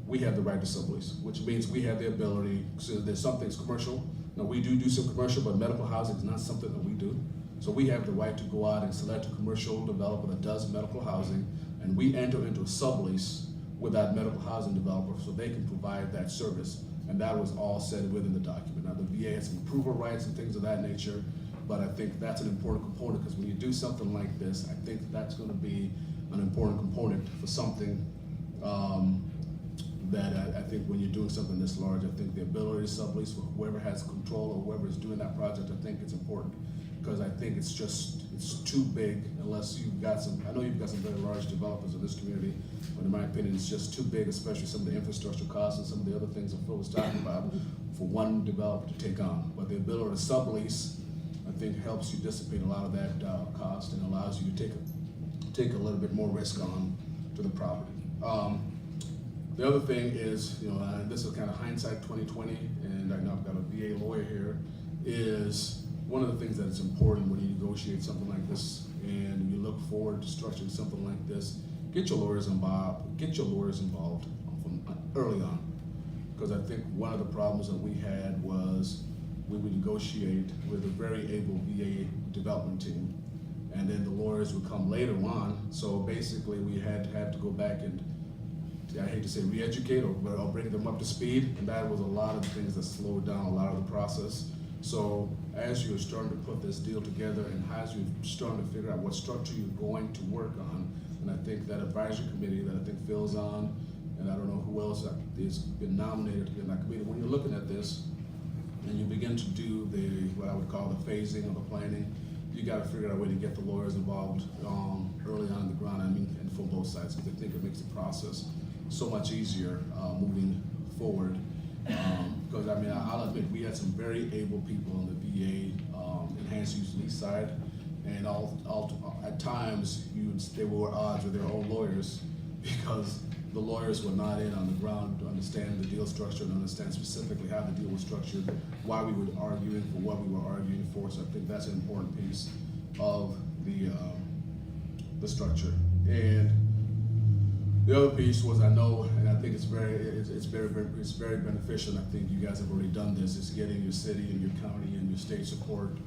Speaker 6: We have the right to sublease, which means we have the ability, so there's some things commercial. Now we do some commercial, but medical housing is not something that we do. So we have the right to go out and select a commercial developer that does medical housing, and we enter into a sublease with that medical housing developer so they can provide that service. And that was all said within the document. Now the VA has some approval rights and things of that nature, but I think that's an important component, because when you do something like this, I think that's going to be an important component for something that I think when you're doing something this large, I think the ability to sublease for whoever has control or whoever is doing that project, I think it's important, because I think it's too big unless you've got some, I know you've got some very large developers in this community, but in my opinion, it's just too big, especially some of the infrastructure costs and some of the other things that Phil was talking about, for one developer to take on. But the ability to sublease, I think, helps you dissipate a lot of that cost and allows you to take a little bit more risk on to the property. The other thing is, this is kind of hindsight 2020, and I know I've got a VA lawyer here, is one of the things that is important when you negotiate something like this and you look forward to structuring something like this, get your lawyers involved from early on. Because I think one of the problems that we had was we would negotiate with a very able VA development team, and then the lawyers would come later on. So basically we had to go back and, I hate to say re-educate or bring them up to speed, and that was a lot of the things that slowed down a lot of the process. So as you're starting to put this deal together and as you're starting to figure out what structure you're going to work on, and I think that advisory committee that I think Phil's on, and I don't know who else has been nominated to be in that committee, when you're looking at this and you begin to do what I would call the phasing or the planning, you got to figure out a way to get the lawyers involved early on the ground, and from both sides, because I think it makes the process so much easier moving forward. Because I'll admit, we had some very able people on the VA enhanced use lease side, and at times they were at odds with their own lawyers, because the lawyers were not in on the ground to understand the deal structure and understand specifically how the deal was structured, why we were arguing for what we were arguing for. So I think that's an important piece of the structure. And the other piece was, I know, and I think it's very beneficial, and I think you guys have already done this, is getting your city and your county and your state support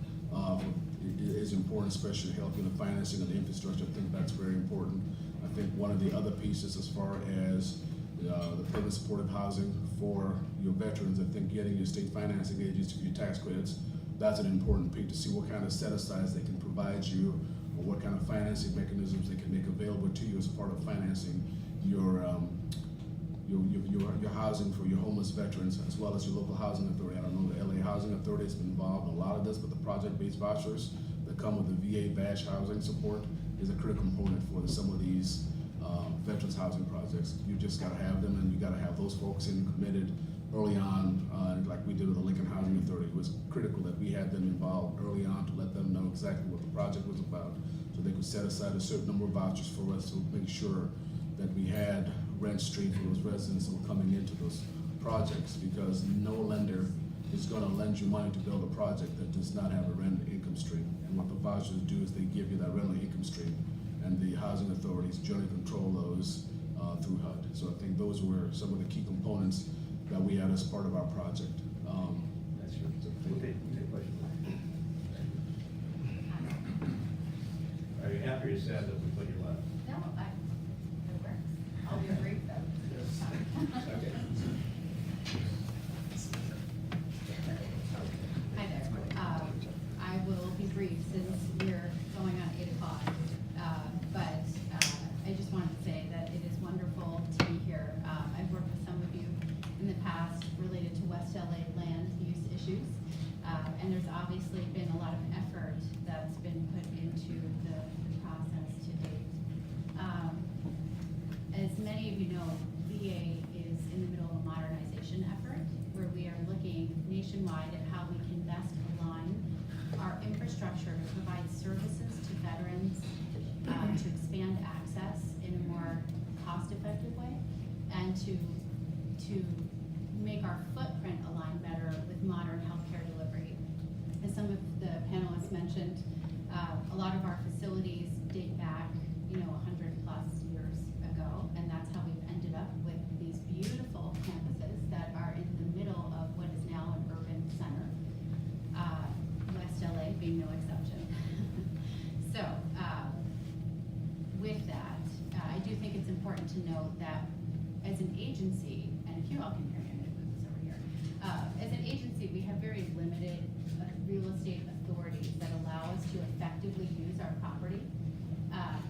Speaker 6: is important, especially helping the financing and the infrastructure. I think that's very important. I think one of the other pieces, as far as the public supportive housing for your veterans, I think getting your state financing agencies for your tax credits, that's an important piece to see what kind of set-asides they can provide you, or what kind of financing mechanisms they can make available to you as part of financing your housing for your homeless veterans, as well as your local housing authority. I don't know, the LA Housing Authority has been involved in a lot of this, but the project-based vouchers that come with the VA VASH housing support is a critical component for some of these veterans housing projects. You just got to have them, and you got to have those folks in committed early on, like we did with the Lincoln Housing Authority. It was critical that we had them involved early on to let them know exactly what the project was about, so they could set aside a certain number of vouchers for us to make sure that we had rent stream for those residents that were coming into those projects, because no lender is gonna lend you money to build a project that does not have a rental income stream. And what the vouchers do is they give you that rental income stream, and the housing authorities generally control those through HUD. So I think those were some of the key components that we had as part of our project.
Speaker 5: That's true. We'll take questions. Are you happy or sad that we put you left?
Speaker 7: No, it works. I'll be brief though.
Speaker 5: Okay.
Speaker 7: Hi there. I will be brief since we're going on 8 o'clock. But I just wanted to say that it is wonderful to be here. I've worked with some of you in the past related to West LA land use issues. And there's obviously been a lot of effort that's been put into the process to date. As many of you know, VA is in the middle of a modernization effort where we are looking nationwide at how we can best align our infrastructure to provide services to veterans, to expand access in a more cost-effective way, and to make our footprint align better with modern healthcare delivery. As some of the panelists mentioned, a lot of our facilities date back, 100+ years ago, and that's how we've ended up with these beautiful campuses that are in the middle of what is now an urban center. West LA being no exception. So, with that, I do think it's important to note that as an agency, and if you all can hear me, I'm gonna move this over here. As an agency, we have very limited real estate authorities that allow us to effectively use our property.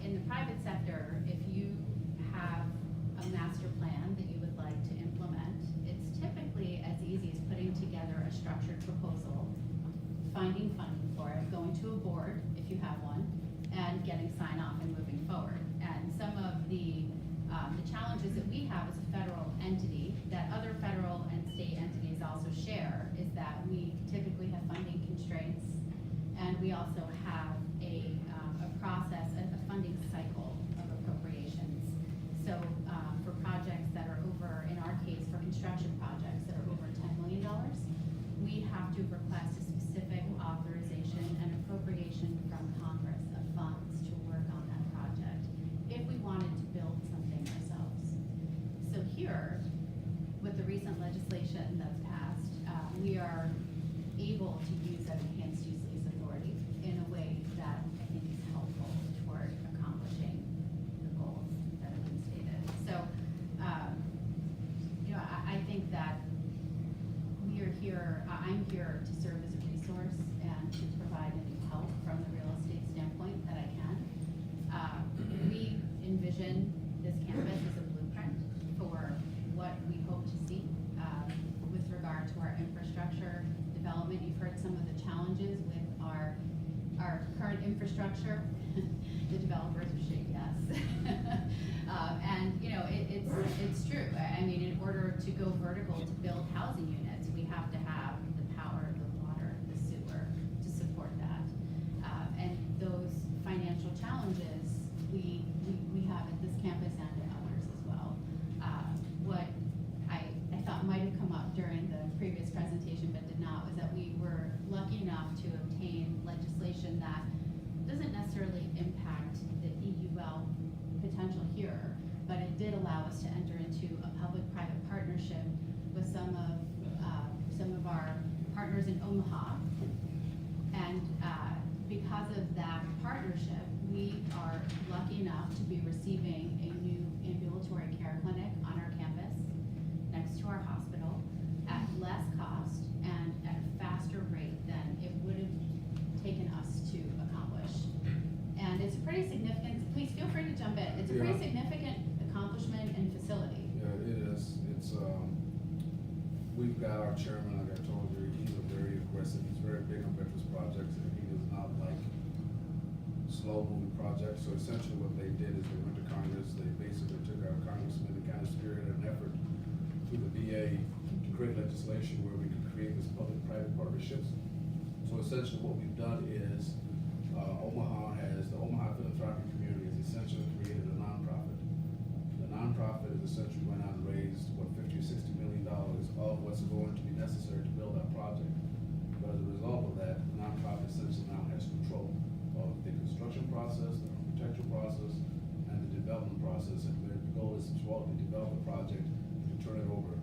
Speaker 7: In the private sector, if you have a master plan that you would like to implement, it's typically as easy as putting together a structured proposal, finding funding for it, going to a board if you have one, and getting sign off and moving forward. And some of the challenges that we have as a federal entity that other federal and state entities also share is that we typically have funding constraints, and we also have a process, a funding cycle of appropriations. So for projects that are over, in our case, for construction projects that are over $10 million, we have to request a specific authorization and appropriation from Congress of funds to work on that project if we wanted to build something ourselves. So here, with the recent legislation that's passed, we are able to use that enhanced use lease authority in a way that I think is helpful toward accomplishing the goals that have been stated. So, I think that we are here, I'm here to serve as a resource and to provide any help from the real estate standpoint that I can. We envision this campus as a blueprint for what we hope to see with regard to our infrastructure development. You've heard some of the challenges with our current infrastructure. The developers would shake yes. And it's true. I mean, in order to go vertical to build housing units, we have to have the power, the water, the sewer to support that. And those financial challenges we have at this campus and at others as well. What I thought might have come up during the previous presentation but did not was that we were lucky enough to obtain legislation that doesn't necessarily impact the EUL potential here, but it did allow us to enter into a public-private partnership with some of our partners in Omaha. And because of that partnership, we are lucky enough to be receiving a new ambulatory care clinic on our campus next to our hospital at less cost and at a faster rate than it would have taken us to accomplish. And it's a pretty significant, please feel free to jump in, it's a pretty significant accomplishment and facility.
Speaker 6: Yeah, it is. It's, we've got our chairman, like I told you, he's very aggressive, he's very big on veterans projects, and he does not like slow-moving projects. So essentially what they did is they went to Congress, they basically took our congressman and kind of spirited an effort through the VA to create legislation where we could create this public-private partnerships. So essentially what we've done is, the Omaha Philanthropic Community has essentially created a nonprofit. The nonprofit has essentially went out and raised, $50 or $60 million process, the architectural process, and the development process. And the goal is to develop the project and turn it over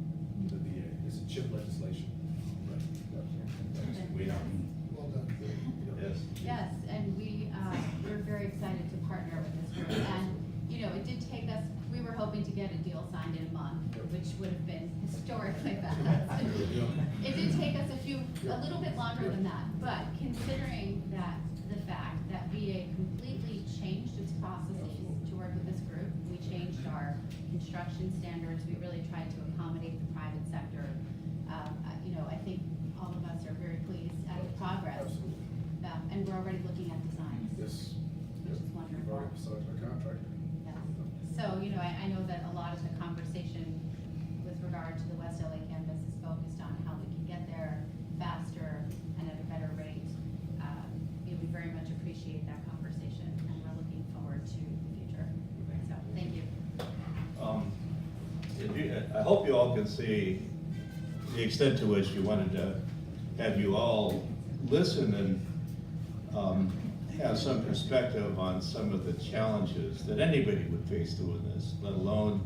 Speaker 6: to the VA. It's a CHIP legislation. Right.
Speaker 4: Well done.
Speaker 2: Yes.
Speaker 7: Yes, and we're very excited to partner with this group. And, you know, it did take us, we were hoping to get a deal signed in a month, which would have been historically fast. It did take us a little bit longer than that, but considering that, the fact that VA completely changed its processes to work with this group, we changed our construction standards, we really tried to accommodate the private sector. You know, I think all of us are very pleased at the progress.
Speaker 6: Absolutely.
Speaker 7: And we're already looking at designs.
Speaker 6: Yes.
Speaker 7: Which is
Speaker 6: We've
Speaker 7: wonderful.
Speaker 6: already selected a contractor.
Speaker 7: Yes. So, you know, I know that a lot of the conversation with regard to the West LA campus is focused on how we can get there faster and at a better rate. You know, we very much appreciate that conversation, and we're looking forward to the future. So, thank you.
Speaker 2: I hope you all can see the extent to which you wanted to have you all listen and have some perspective on some of the challenges that anybody would face doing this, let alone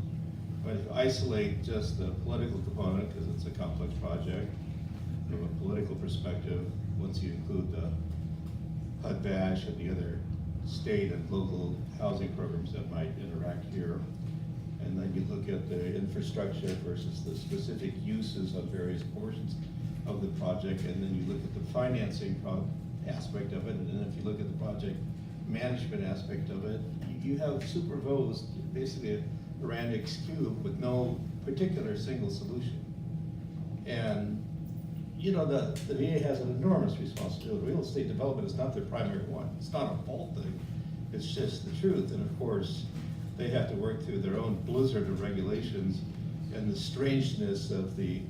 Speaker 2: isolate just the political component, because it's a complex project from a political perspective. Once you include the HUD bash and the other state and local housing programs that might interact here, and then you look at the infrastructure versus the specific uses of various portions of the project, and then you look at the financing aspect of it, and then if you look at the project management aspect of it, you have superimposed basically a Randix cube with no particular single solution. And you know, the VA has an enormous responsibility. Real estate development is not their primary one. It's not a fault thing. It's just the truth. And of course, they have to work through their own blizzard of regulations and the strangeness of the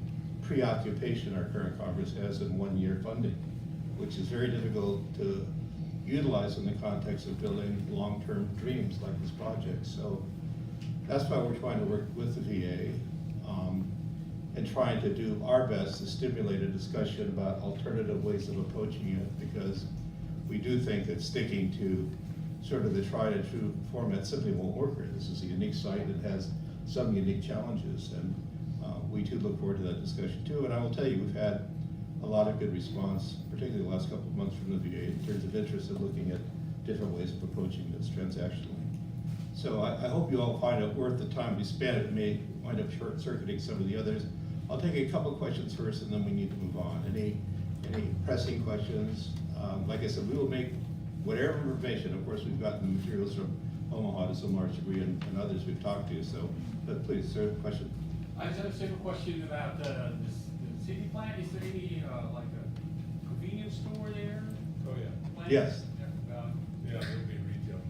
Speaker 2: preoccupation our current Congress has in 1-year funding, which is very difficult to utilize in the context of building long-term dreams like this project. So that's why we're trying to work with the VA and trying to do our best to stimulate a discussion about alternative ways of approaching it, because we do think that sticking to sort of the tried and true format simply won't work here. This is a unique site that has some unique challenges, and we too look forward to that discussion too. And I will tell you, we've had a lot of good response, particularly the last couple of months from the VA, in terms of interest in looking at different ways of approaching this transactionally. So I hope you all find it worth the time we spend. It may wind up short-circuiting some of the others. I'll take a couple questions first, and then we need to move on. Any pressing questions? Like I said, we will make whatever information. Of course, we've gotten the materials from Omaha to some large degree, and others we've talked to. So, but please, sir, question.
Speaker 8: I just have a simple question about the city plan. Is there any like a convenience store there?
Speaker 3: Oh, yeah.
Speaker 8: Plan?
Speaker 2: Yes.
Speaker 3: Yeah, there'll be retail.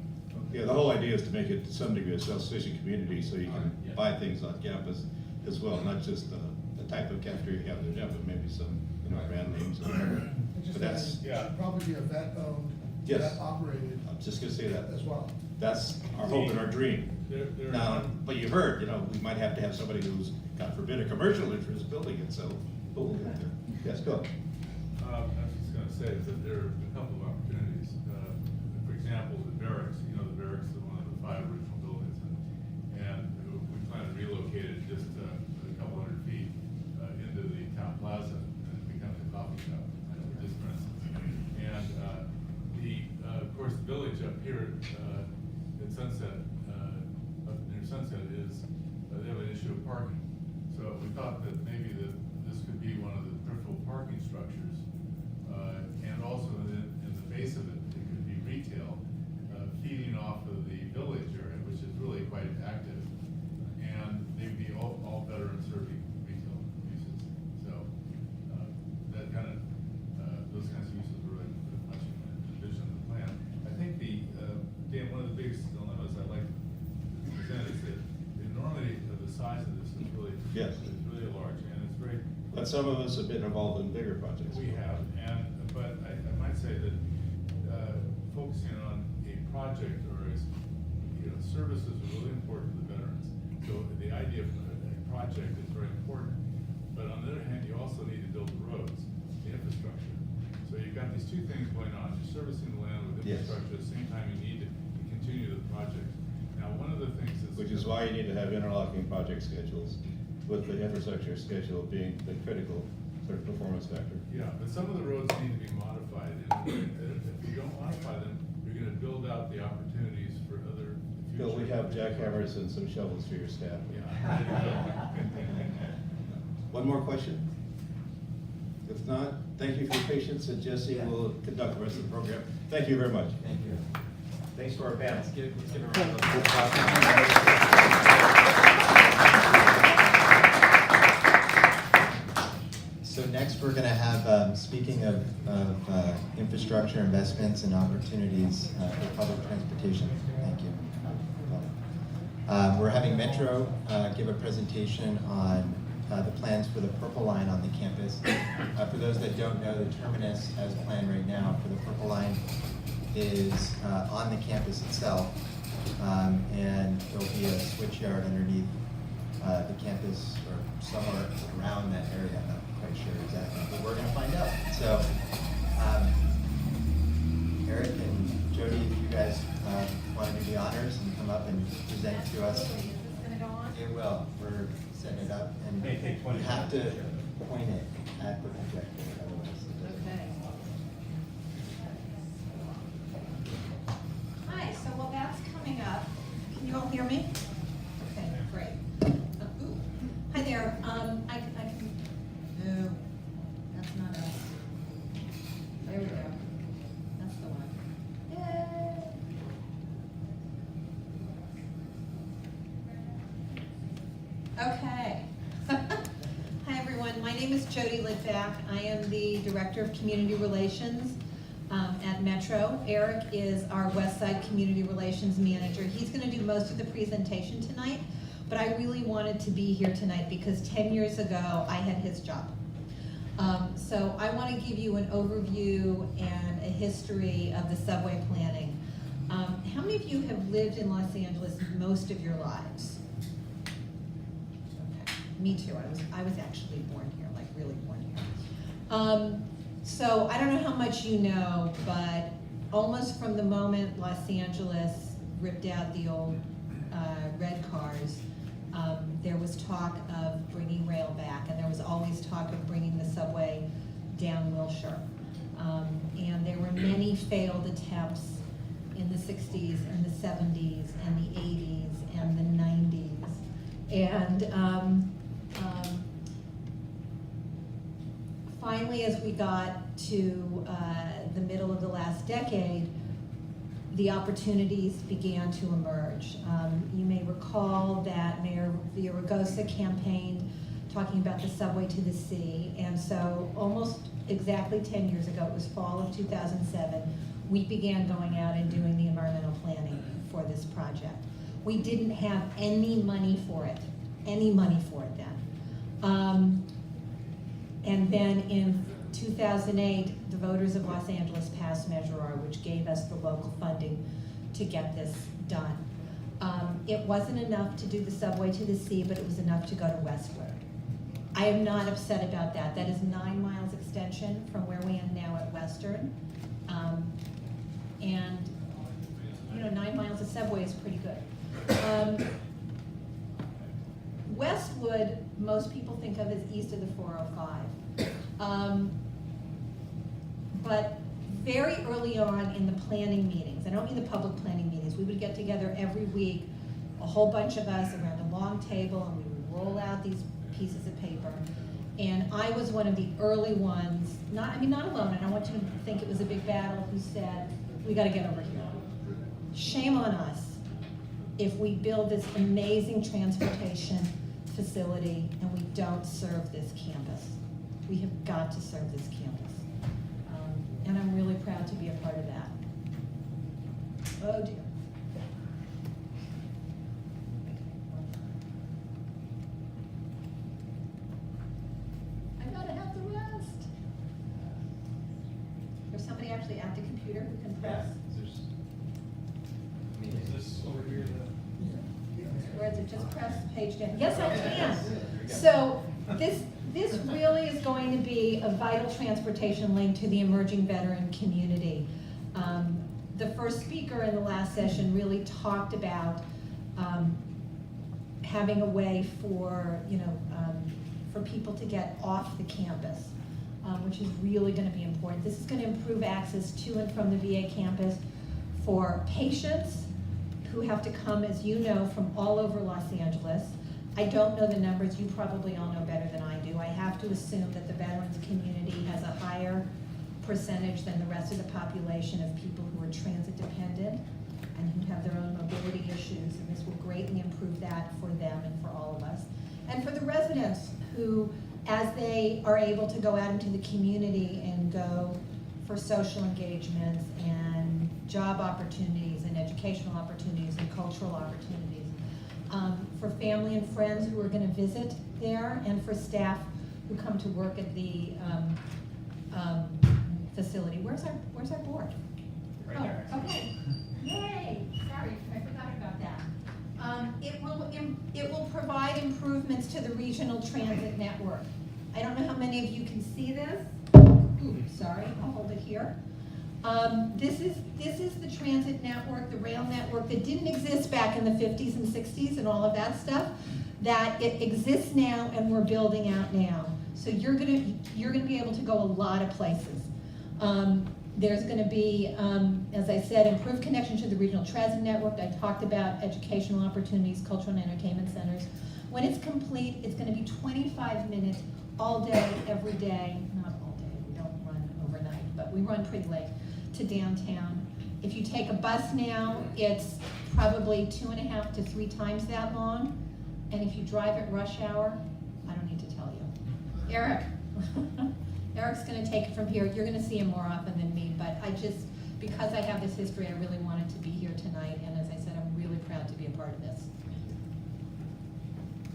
Speaker 2: Yeah, the whole idea is to make it to some degree a self-sufficient community, so you can
Speaker 8: Yeah.
Speaker 2: buy things on campus as well, not just the type of cafeteria you have there, but maybe some, you know, brand names or whatever.
Speaker 4: And just
Speaker 2: But that's,
Speaker 4: add, it should probably be a vet-owned,
Speaker 2: Yes.
Speaker 4: vet-operated
Speaker 2: I'm just gonna say that.
Speaker 4: as well.
Speaker 2: That's our hope and our dream.
Speaker 3: There
Speaker 2: Now, but you heard, you know, we might have to have somebody who's, God forbid, a commercial interest building it, so, but we'll get there. Yes, go.
Speaker 3: I was just gonna say that there are a couple of opportunities. For example, the barracks, you know, the barracks is one of the 5 original buildings, and we plan to relocate it just a couple hundred feet into the town plaza and become a coffee shop, just for instance. And of course, the village up here at Sunset, up near Sunset is, they have an issue of parking. So we thought that maybe this could be one of the peripheral parking structures. And also in the base of it, it could be retail, feeding off of the village area, which is really quite active. And they'd be all better in serving retail uses. So that kind of, those kinds of uses were really much in the vision of the plan. I think Dan, one of the biggest dilemmas I like to present is that the enormity of the size of this is really,
Speaker 2: Yes.
Speaker 3: it's really large, and it's very.
Speaker 2: But some of us have been involved in bigger projects.
Speaker 3: We have, but I might say that focusing on a project or as, you know, services are really important to the veterans. So the idea of a project is very important. But on the other hand, you also need to build the roads, the infrastructure. So you've got these two things going on. You're servicing the land with
Speaker 2: Yes.
Speaker 3: infrastructure, at the same time you need to continue the project. Now, one of the things that's.
Speaker 2: Which is why you need to have interlocking project schedules, with the infrastructure schedule being the critical sort of performance factor.
Speaker 3: Yeah, but some of the roads need to be modified, and if you don't modify them, you're gonna build out the opportunities for other future.
Speaker 2: Bill, we have jackhammers and some shovels for your staff.
Speaker 3: Yeah.
Speaker 2: One more question? If not, thank you for your patience, and Jesse will conduct the rest of the program. Thank you very much.
Speaker 1: Thank you.
Speaker 5: Thanks to our band.
Speaker 1: Let's give a round of applause. So next, we're going to have, speaking of infrastructure investments and opportunities for public transportation. Thank you. We're having Metro give a presentation on the plans for the Purple Line on the campus. For those that don't know, the terminus as planned right now for the Purple Line is on the campus itself, and there'll be a switch yard underneath the campus or somewhere around that area. I'm not quite sure exactly, but we're going to find out. So, Eric and Jody, if you guys want to do the honors and come up and present to us.
Speaker 9: Is this gonna go on?
Speaker 1: It will. We're setting it up, and
Speaker 5: May take 20
Speaker 1: you have to
Speaker 5: minutes.
Speaker 1: point it at the projector, otherwise it doesn't.
Speaker 9: Okay. Hi, so while that's coming up, can you all hear me? Okay, great. Ooh. Hi there, I can, no, that's not us. There we go. That's the one. Yay. Okay. Hi, everyone. My name is Jody Litvak. I am the Director of Community Relations at Metro. Eric is our West Side Community Relations Manager. He's going to do most of the presentation tonight, but I really wanted to be here tonight because 10 years ago, I had his job. So I want to give you an overview and a history of the subway planning. How many of you have lived in Los Angeles most of your lives? Okay, me too. I was actually born here, like really born here. So I don't know how much you know, but almost from the moment Los Angeles ripped out the old red cars, there was talk of bringing rail back, and there was always talk of bringing the subway down Wilshire. And there were many failed attempts in the 60s and the 70s and the 80s and the 90s. And finally, as we got to the middle of the last decade, the opportunities began to emerge. You may recall that Mayor Villaraigosa campaigned talking about the subway to the sea, and so almost exactly 10 years ago, it was fall of 2007, we began going out and doing the environmental planning for this project. We didn't have any money for it then. And then in 2008, the voters of Los Angeles passed Measure R, which gave us the local funding to get this done. It wasn't enough to do the subway to the sea, but it was enough to go to Westward. I am not upset about that. That is 9 miles extension from where we are now at Western. And, 9 miles of subway is pretty good. Westwood, most people think of as east of the 405. But very early on in the planning meetings, I don't mean the public planning meetings, we would get together every week, a whole bunch of us around a long table, and we would roll out these pieces of paper. And I was one of the early ones, not alone, and I want you to think it was a big battle, who said, we gotta get over here. Shame on us if we build this amazing transportation facility and we don't serve this campus. We have got to serve this campus. And I'm really proud to be a part of that. Oh dear. I gotta have the rest. There's somebody actually at the computer who can press.
Speaker 8: Is this over here
Speaker 9: Or is it just press page down? Yes, I can. So this really is going to be a vital transportation link to the emerging veteran community. the first speaker in the last session really talked about having a way for, for people to get off the campus, which is really going to be important. This is going to improve access to and from the VA campus for patients who have to come, as you know, from all over Los Angeles. I don't know the numbers, you probably all know better than I do. I have to assume that the veterans community has a higher percentage than the rest of the population of people who are transit dependent and who have their own mobility issues, and this will greatly improve that for them and for all of us. And for the residents who, as they are able to go out into the community and go for social engagements and job opportunities and educational opportunities and cultural opportunities, for family and friends who are going to visit there, and for staff who come to work at the facility. Where's our board?
Speaker 5: Right there.
Speaker 9: Oh, okay. Yay! Sorry, I forgot about that. It will provide improvements to the regional transit network. I don't know how many of you can see this. Oops, sorry, I'll hold it here. This is the transit network, the rail network that didn't exist back in the 50s and 60s and all of that stuff. That it exists now and we're building out now. So you're gonna be able to go a lot of places. There's going to be, as I said, improved connection to the regional transit network. I talked about educational opportunities, cultural and entertainment centers. When it's complete, it's going to be 25 minutes all day, every day. Not all day, we don't run overnight, but we run pretty late, to downtown. If you take a bus now, it's probably 2.5 to 3 times that long. And if you drive at rush hour, I don't need to tell you. Eric. Eric's going to take it from here. You're going to see him more often than me, but because I have this history, I really wanted to be here tonight, and as I said, I'm really proud to be a part of this.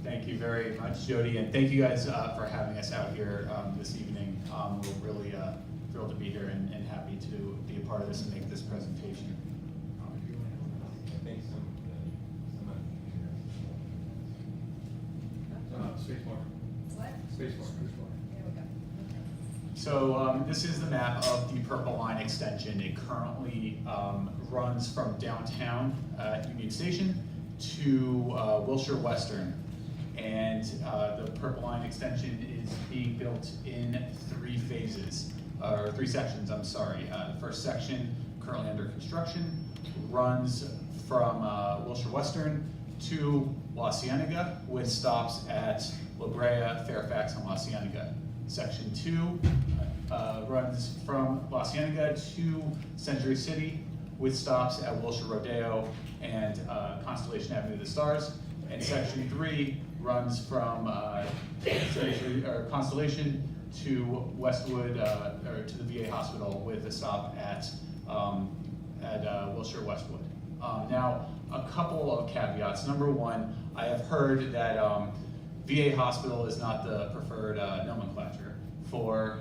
Speaker 10: Thank you very much, Jody, and thank you guys for having us out here this evening. We're really thrilled to be here and happy to be a part of this and make this presentation.
Speaker 8: Space bar.
Speaker 9: What?
Speaker 8: Space bar.
Speaker 9: There we go.
Speaker 10: So this is the map of the Purple Line extension. It currently runs from downtown Union Station to Wilshire Western. And the Purple Line extension is being built in 3 phases, or 3 sections, I'm sorry. The first section, currently under construction, runs from Wilshire Western to La Cienega with stops at La Brea, Fairfax, and La Cienega. Section 2 runs from La Cienega to Century City with stops at Wilshire Rodeo and Constellation Avenue of the Stars. And Section 3 runs from Constellation to Westwood, or to the VA hospital with a stop at Wilshire Westwood. Now, a couple of caveats. Number one, I have heard that VA hospital is not the preferred nomenclature for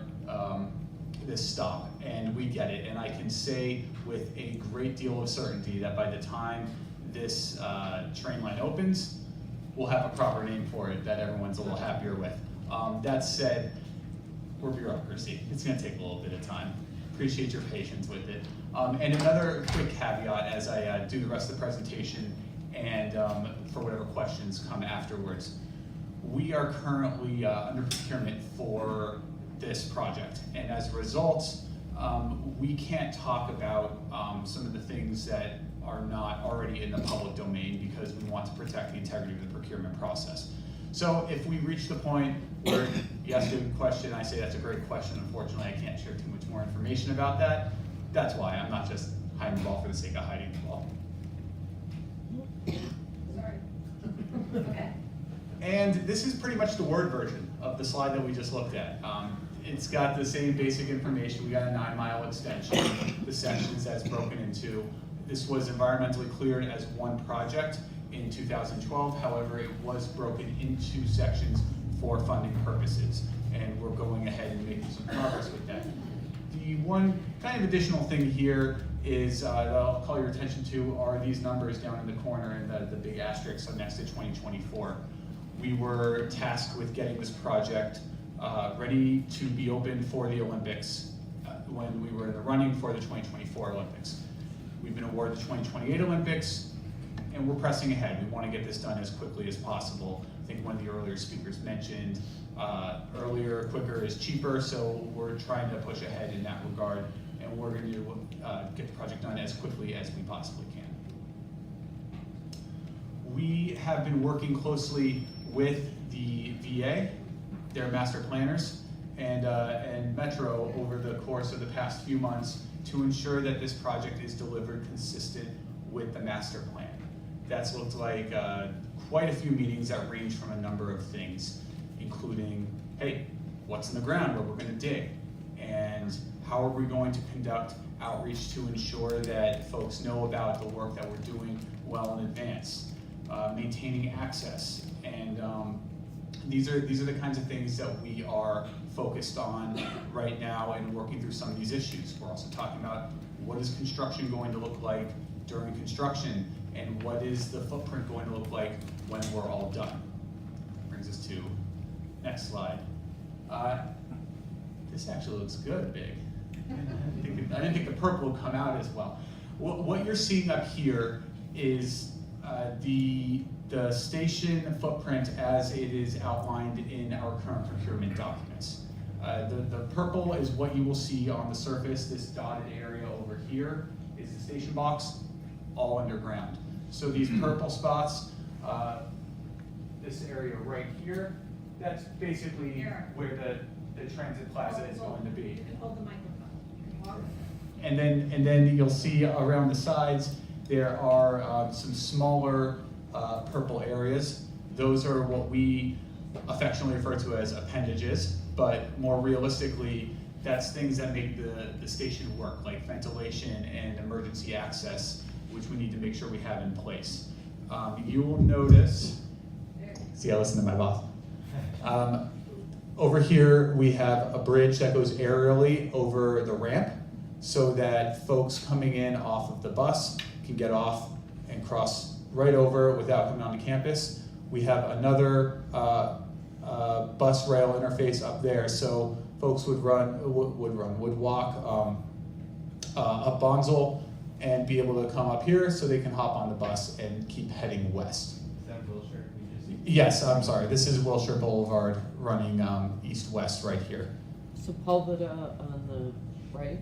Speaker 10: this stop, and we get it. And I can say with a great deal of certainty that by the time this train line opens, we'll have a proper name for it that everyone's a little happier with. That said, we're bureaucracy. It's going to take a little bit of time. Appreciate your patience with it. And another quick caveat as I do the rest of the presentation and for whatever questions come afterwards. We are currently under procurement for this project, and as a result, we can't talk about some of the things that are not already in the public domain because we want to protect the integrity of the procurement process. So if we reach the point where you ask a question, I say that's a great question, unfortunately I can't share too much more information about that. That's why I'm not just hiding the ball for the sake of hiding the ball.
Speaker 9: Sorry. Okay.
Speaker 10: And this is pretty much the Word version of the slide that we just looked at. It's got the same basic information. We got a 9-mile extension, the sections that's broken into. This was environmentally cleared as one project in 2012. However, it was broken into sections for funding purposes. And we're going ahead and making some progress with that. The one kind of additional thing here is that I'll call your attention to are these numbers down in the corner and the big asterisk next to 2024. We were tasked with getting this project ready to be open for the Olympics when we were in the running for the 2024 Olympics. We've been awarded the 2028 Olympics, and we're pressing ahead. We want to get this done as quickly as possible. I think one of the earlier speakers mentioned earlier, quicker is cheaper, so we're trying to push ahead in that regard, and we're going to get the project done as quickly as we possibly can. We have been working closely with the VA, their master planners, and Metro over the course of the past few months to ensure that this project is delivered consistent with the master plan. That's looked like quite a few meetings that range from a number of things, including, hey, what's in the ground where we're going to dig? And how are we going to conduct outreach to ensure that folks know about the work that we're doing well in advance? Maintaining access, and these are the kinds of things that we are focused on right now and working through some of these issues. We're also talking about what is construction going to look like during construction, and what is the footprint going to look like when we're all done. Brings us to next slide. This actually looks good, big. I didn't think the purple would come out as well. What you're seeing up here is the station footprint as it is outlined in our current procurement documents. The purple is what you will see on the surface. This dotted area over here is the station box, all underground. So these purple spots, this area right here, that's basically where the transit plaza is going to be.
Speaker 9: You can hold the microphone.
Speaker 10: And then you'll see around the sides, there are some smaller purple areas. Those are what we affectionately refer to as appendages, but more realistically, that's things that make the station work, like ventilation and emergency access, which we need to make sure we have in place. You will notice, see, I listen to my boss. Over here, we have a bridge that goes aerially over the ramp so that folks coming in off of the bus can get off and cross right over without coming onto campus. We have another bus rail interface up there, so folks would walk up Bonsall and be able to come up here so they can hop on the bus and keep heading west.
Speaker 5: Is that Wilshire?
Speaker 10: Yes, I'm sorry. This is Wilshire Boulevard running east-west right here.
Speaker 11: Sepulveda on the right?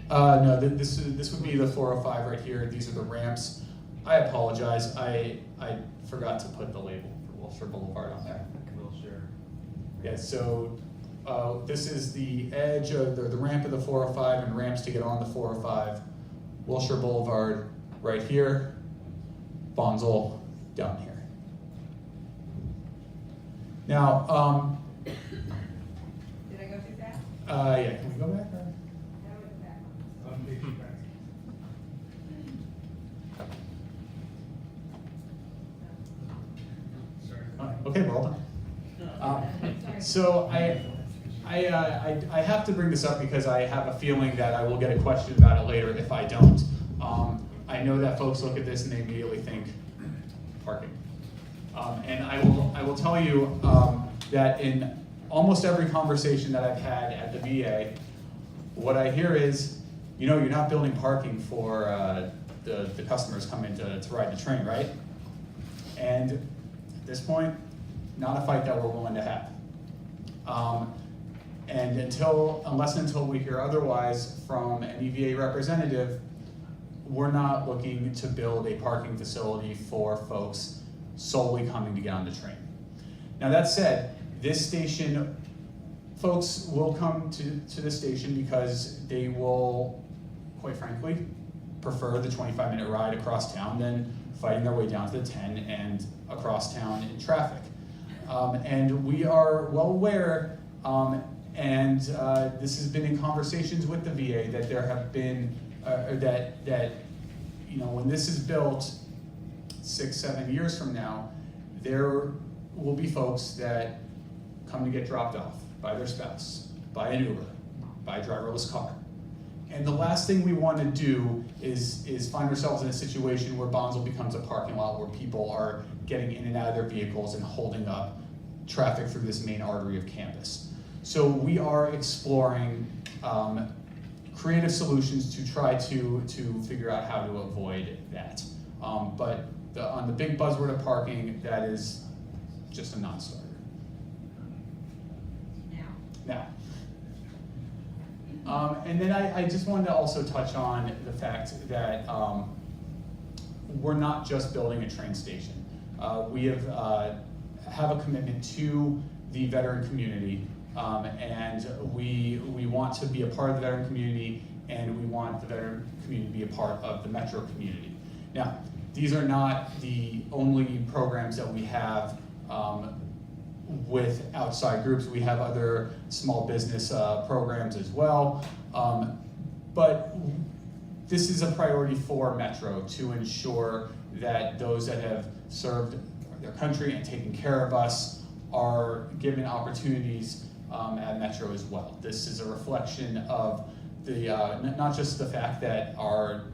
Speaker 10: No, this would be the 405 right here. These are the ramps. I apologize. I forgot to put the label for Wilshire Boulevard on there.
Speaker 5: Wilshire.
Speaker 10: Yeah, so this is the edge of the ramp of the 405 and ramps to get on the 405. Wilshire Boulevard right here. Bonsall down here. Now,
Speaker 9: Did I go too fast?
Speaker 10: yeah, can we go back? Okay, we're all done. So I have to bring this up because I have a feeling that I will get a question about it later if I don't. I know that folks look at this and they immediately think parking. And I will tell you that in almost every conversation that I've had at the VA, what I hear is, you know, you're not building parking for the customers coming to ride the train, right? And at this point, not a fight that we're willing to have. And unless until we hear otherwise from an EVA representative, we're not looking to build a parking facility for folks solely coming to get on the train. Now that said, this station, folks will come to this station because they will, quite frankly, prefer the 25-minute ride across town than fighting their way down to the 10 and across town in traffic. And we are well aware, and this has been in conversations with the VA, that there have been, that you know, when this is built 6-7 years from now, there will be folks that come to get dropped off by their spouse, by an Uber, by a driverless car. And the last thing we want to do is find ourselves in a situation where Bonsall becomes a parking lot where people are getting in and out of their vehicles and holding up traffic through this main artery of campus. So we are exploring creative solutions to try to figure out how to avoid that. But on the big buzzword of parking, that is just a non-starter. Now. And then I just wanted to also touch on the fact that we're not just building a train station. We have a commitment to the veteran community, and we want to be a part of the veteran community, and we want the veteran community to be a part of the Metro community. Now, these are not the only programs that we have with outside groups. We have other small business programs as well, but this is a priority for Metro to ensure that those that have served their country and taken care of us are given opportunities at Metro as well. This is a reflection of the not just the fact that our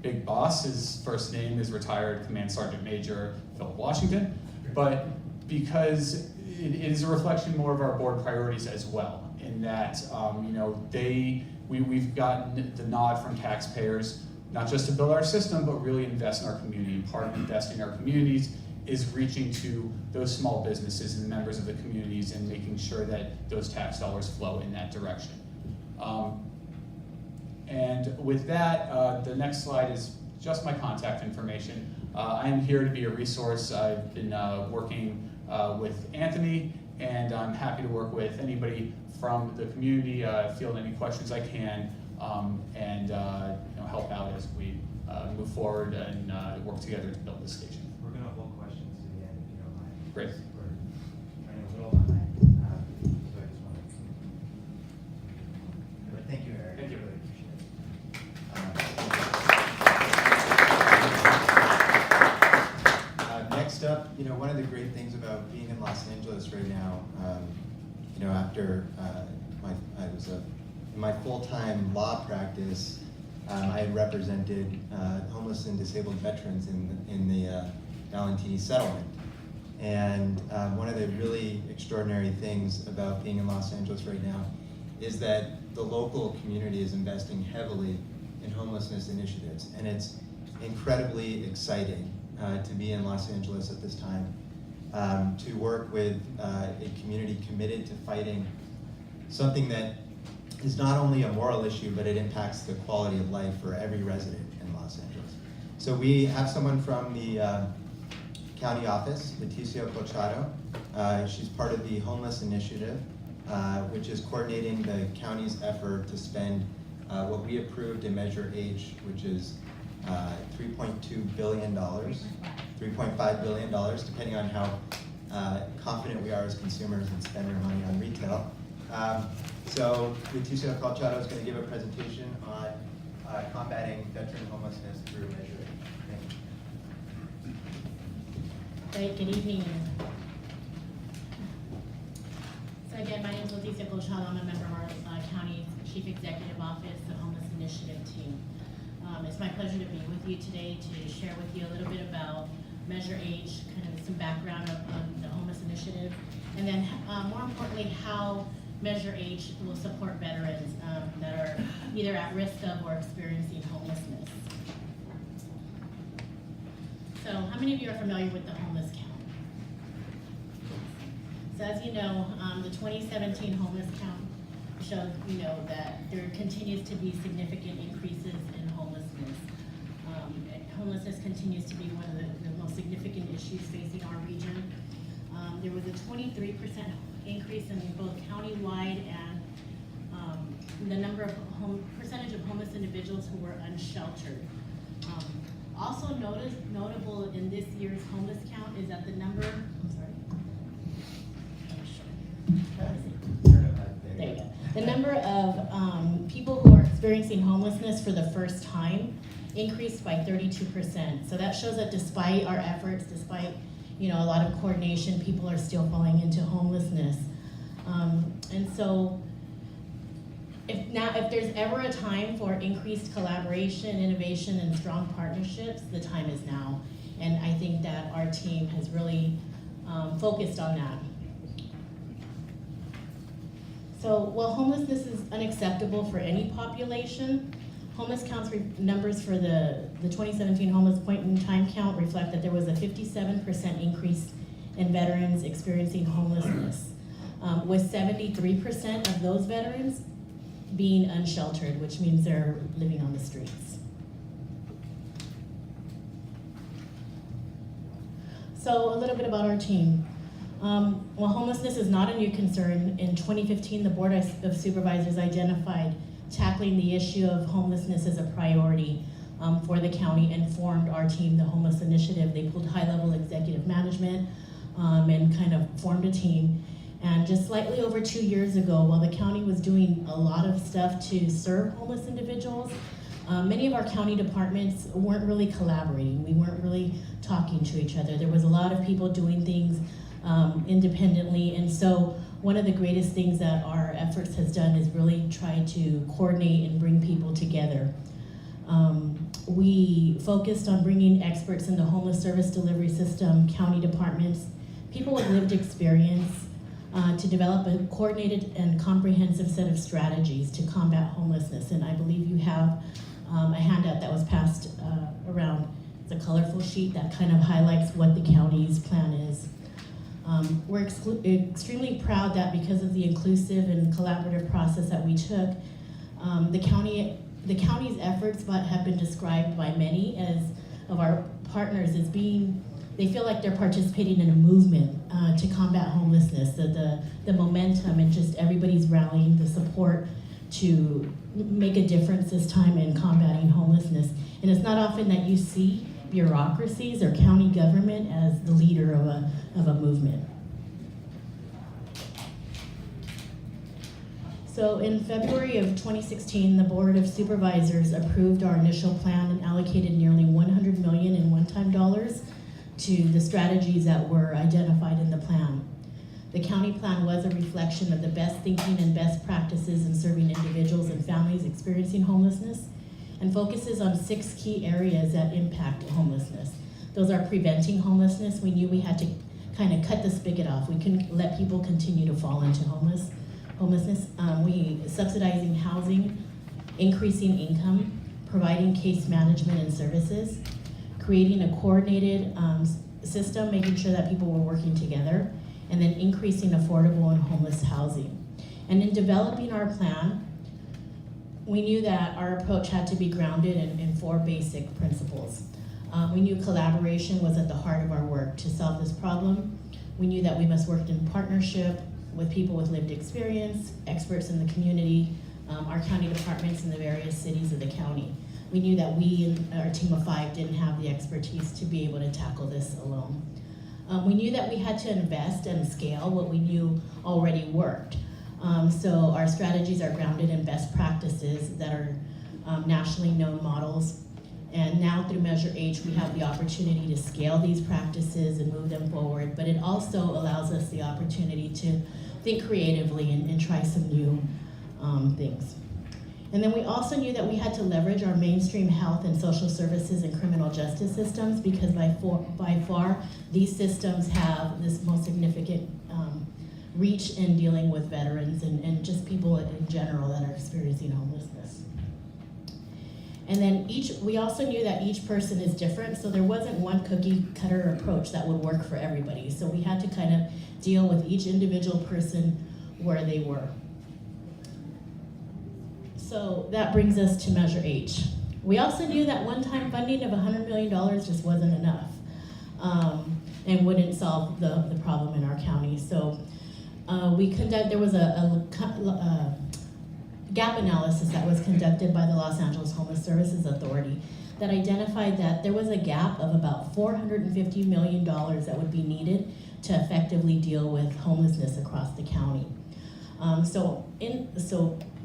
Speaker 10: big boss, his first name is retired Command Sergeant Major Philip Washington, but because it is a reflection more of our board priorities as well, in that we've gotten the nod from taxpayers, not just to build our system, but really invest in our community. And part of investing in our communities is reaching to those small businesses and members of the communities and making sure that those tax dollars flow in that direction. And with that, the next slide is just my contact information. I'm here to be a resource. I've been working with Anthony, and I'm happy to work with anybody from the community, field any questions I can, and help out as we move forward and work together to build this station.
Speaker 12: We're going to hold questions to the end, if you don't mind.
Speaker 10: Great.
Speaker 12: We're running a little behind, so I just wanted to.
Speaker 1: But thank you, Eric.
Speaker 10: Thank you.
Speaker 1: I really appreciate it. Next up, one of the great things about being in Los Angeles right now, after I was in my full-time law practice, I had represented homeless and disabled veterans in the Valentini settlement. And one of the really extraordinary things about being in Los Angeles right now is that the local community is investing heavily in homelessness initiatives. And it's incredibly exciting to be in Los Angeles at this time, to work with a community committed to fighting something that is not only a moral issue, but it impacts the quality of life for every resident in Los Angeles. So we have someone from the county office, Leticia Colchado. She's part of the Homeless Initiative, which is coordinating the county's effort to spend what we approved in Measure H, which is $3.2 billion, $3.5 billion, depending on how confident we are as consumers and spend our money on retail. So Leticia Colchado is going to give a presentation on combating veteran homelessness through Measure H.
Speaker 13: Great, good evening. So again, my name is Leticia Colchado. I'm a member of our county Chief Executive Office, the Homeless Initiative team. It's my pleasure to be with you today to share with you a little bit about Measure H, kind of some background of the Homeless Initiative, and then more importantly, how Measure H will support veterans that are either at risk of or experiencing homelessness. So how many of you are familiar with the homeless count? So as you know, the 2017 homeless count shows, that there continues to be significant increases in homelessness. Homelessness continues to be one of the most significant issues facing our region. There was a 23% increase in both countywide and the number of percentage of homeless individuals who were unsheltered. Also notable in this year's homeless count is that the number, there you go. The number of people who are experiencing homelessness for the first time increased by 32%. So that shows that despite our efforts, despite a lot of coordination, people are still falling into homelessness. And so if there's ever a time for increased collaboration, innovation, and strong partnerships, the time is now. And I think that our team has really focused on that. So while homelessness is unacceptable for any population, homeless counts numbers for the 2017 homeless point in time count reflect that there was a 57% increase in veterans experiencing homelessness, with 73% of those veterans being unsheltered, which means they're living on the streets. So a little bit about our team. While homelessness is not a new concern, in 2015 the Board of Supervisors identified tackling the issue of homelessness as a priority for the county and formed our team, the Homeless Initiative. They pulled high-level executive management and kind of formed a team. And just slightly over 2 years ago, while the county was doing a lot of stuff to serve homeless individuals, many of our county departments weren't really collaborating. We weren't really talking to each other. There was a lot of people doing things independently, and so one of the greatest things that our efforts has done is really try to coordinate and bring people together. We focused on bringing experts in the homeless service delivery system, county departments, people with lived experience, to develop a coordinated and comprehensive set of strategies to combat homelessness. And I believe you have a handout that was passed around. It's a colorful sheet that kind of highlights what the county's plan is. We're extremely proud that because of the inclusive and collaborative process that we took, the county's efforts have been described by many of our partners as being, they feel like they're participating in a movement to combat homelessness. The momentum and just everybody's rallying the support to make a difference this time in combating homelessness. And it's not often that you see bureaucracies or county government as the leader of a movement. So in February of 2016, the Board of Supervisors approved our initial plan and allocated nearly $100 million in one-time dollars to the strategies that were identified in the plan. The county plan was a reflection of the best thinking and best practices in serving individuals and families experiencing homelessness, and focuses on 6 key areas that impact homelessness. Those are preventing homelessness. We knew we had to kind of cut the spigot off. We couldn't let people continue to fall into homelessness. We subsidizing housing, increasing income, providing case management and services, creating a coordinated system, making sure that people were working together, and then increasing affordable and homeless housing. And in developing our plan, we knew that our approach had to be grounded in 4 basic principles. We knew collaboration was at the heart of our work to solve this problem. We knew that we must work in partnership with people with lived experience, experts in the community, our county departments in the various cities of the county. We knew that we, our team of 5, didn't have the expertise to be able to tackle this alone. We knew that we had to invest and scale what we knew already worked. So our strategies are grounded in best practices that are nationally known models. And now through Measure H, we have the opportunity to scale these practices and move them forward, but it also allows us the opportunity to think creatively and try some new things. And then we also knew that we had to leverage our mainstream health and social services and criminal justice systems, because by far, these systems have this most significant reach in dealing with veterans and just people in general that are experiencing homelessness. And then we also knew that each person is different, so there wasn't one cookie cutter approach that would work for everybody. So we had to kind of deal with each individual person where they were. So that brings us to Measure H. We also knew that one-time funding of $100 million just wasn't enough and wouldn't solve the problem in our county. So there was a gap analysis that was conducted by the Los Angeles Homeless Services Authority that identified that there was a gap of about $450 million that would be needed to effectively deal with homelessness across the county. So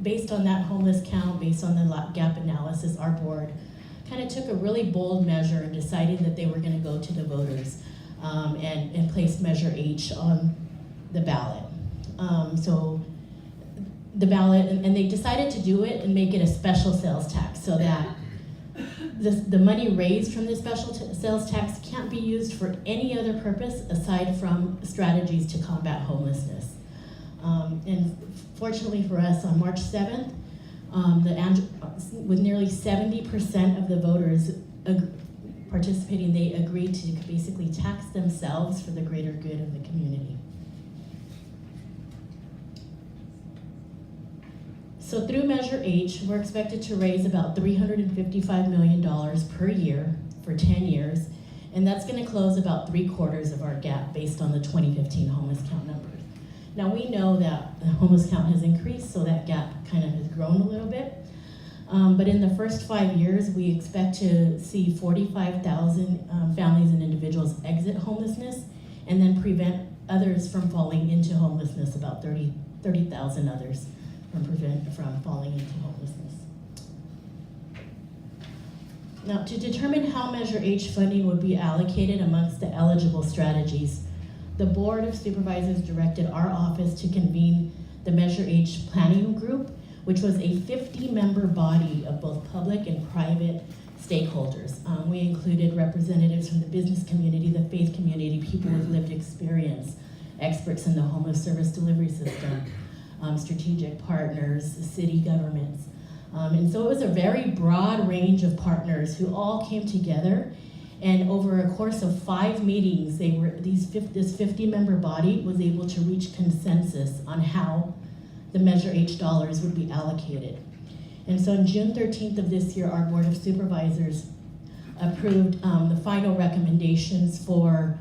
Speaker 13: based on that homeless count, based on the gap analysis, our board kind of took a really bold measure and decided that they were going to go to the voters and place Measure H on the ballot. So the ballot, and they decided to do it and make it a special sales tax so that the money raised from the special sales tax can't be used for any other purpose aside from strategies to combat homelessness. And fortunately for us, on March 7th, with nearly 70% of the voters participating, they agreed to basically tax themselves for the greater good of the community. So through Measure H, we're expected to raise about $355 million per year for 10 years, and that's going to close about 3/4 of our gap based on the 2015 homeless count numbers. Now we know that the homeless count has increased, so that gap kind of has grown a little bit. But in the first 5 years, we expect to see 45,000 families and individuals exit homelessness, and then prevent others from falling into homelessness, about 30,000 others from falling into homelessness. Now, to determine how Measure H funding would be allocated amongst the eligible strategies, the Board of Supervisors directed our office to convene the Measure H Planning Group, which was a 50-member body of both public and private stakeholders. We included representatives from the business community, the faith community, people with lived experience, experts in the homeless service delivery system, strategic partners, city governments. And so it was a very broad range of partners who all came together, and over a course of 5 meetings, this 50-member body was able to reach consensus on how the Measure H dollars would be allocated. And so on June 13th of this year, our Board of Supervisors approved the final recommendations for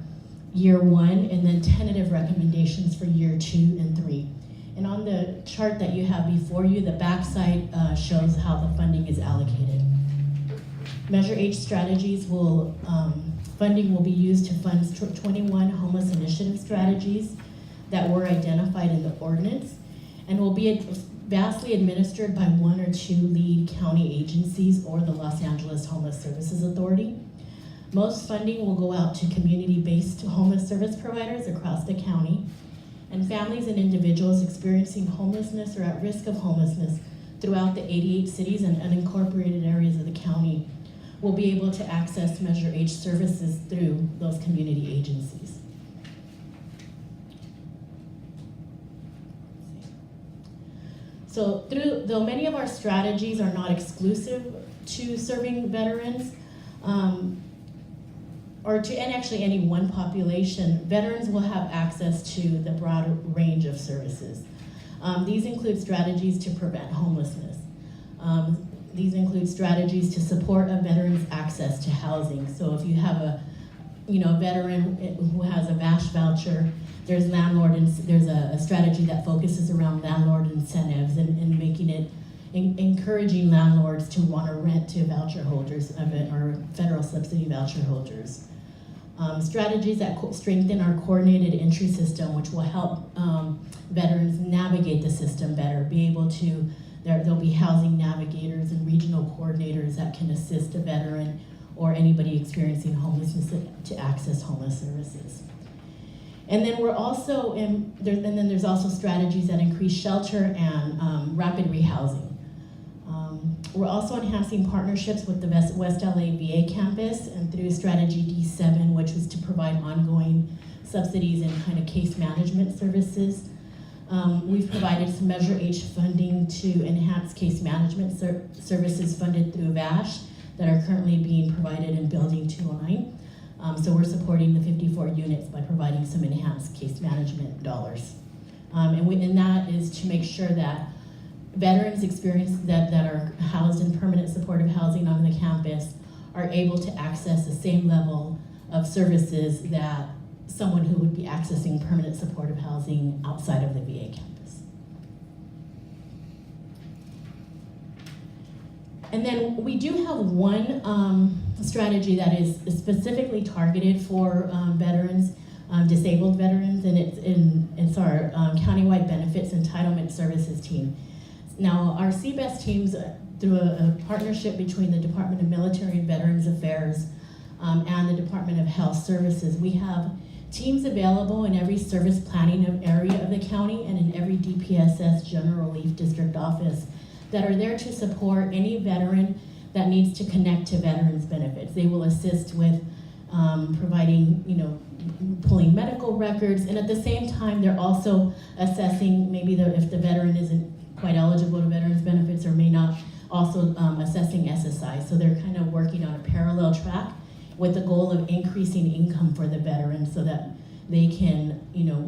Speaker 13: year 1 and then tentative recommendations for year 2 and 3. And on the chart that you have before you, the backside shows how the funding is allocated. Measure H strategies funding will be used to fund 21 homeless initiative strategies that were identified in the ordinance, and will be vastly administered by 1 or 2 lead county agencies or the Los Angeles Homeless Services Authority. Most funding will go out to community-based homeless service providers across the county, and families and individuals experiencing homelessness or at risk of homelessness throughout the 88 cities and unincorporated areas of the county will be able to access Measure H services through those community agencies. So though many of our strategies are not exclusive to serving veterans, or to actually any one population, veterans will have access to the broad range of services. These include strategies to prevent homelessness. These include strategies to support a veteran's access to housing. So if you have a veteran who has a VASH voucher, there's a strategy that focuses around landlord incentives and making it encouraging landlords to want to rent to voucher holders or federal subsidy voucher holders. Strategies that strengthen our coordinated entry system, which will help veterans navigate the system better, there'll be housing navigators and regional coordinators that can assist a veteran or anybody experiencing homelessness to access homeless services. And then there's also strategies that increase shelter and rapid rehousing. We're also enhancing partnerships with the West LA VA campus and through Strategy D7, which was to provide ongoing subsidies and kind of case management services. We've provided some Measure H funding to enhance case management services funded through VASH that are currently being provided in Building 209. So we're supporting the 54 units by providing some enhanced case management dollars. And that is to make sure that veterans that are housed in permanent supportive housing on the campus are able to access the same level of services that someone who would be accessing permanent supportive housing outside of the VA campus. And then we do have one strategy that is specifically targeted for veterans, disabled veterans, and it's our countywide benefits entitlement services team. Now, our CBEST teams, through a partnership between the Department of Military and Veterans Affairs and the Department of Health Services, we have teams available in every service planning area of the county and in every DPSS General Relief District office that are there to support any veteran that needs to connect to veterans benefits. They will assist with providing, pulling medical records, and at the same time, they're also assessing maybe if the veteran isn't quite eligible to veterans benefits or may not, also assessing SSI. So they're kind of working on a parallel track with the goal of increasing income for the veteran so that they can,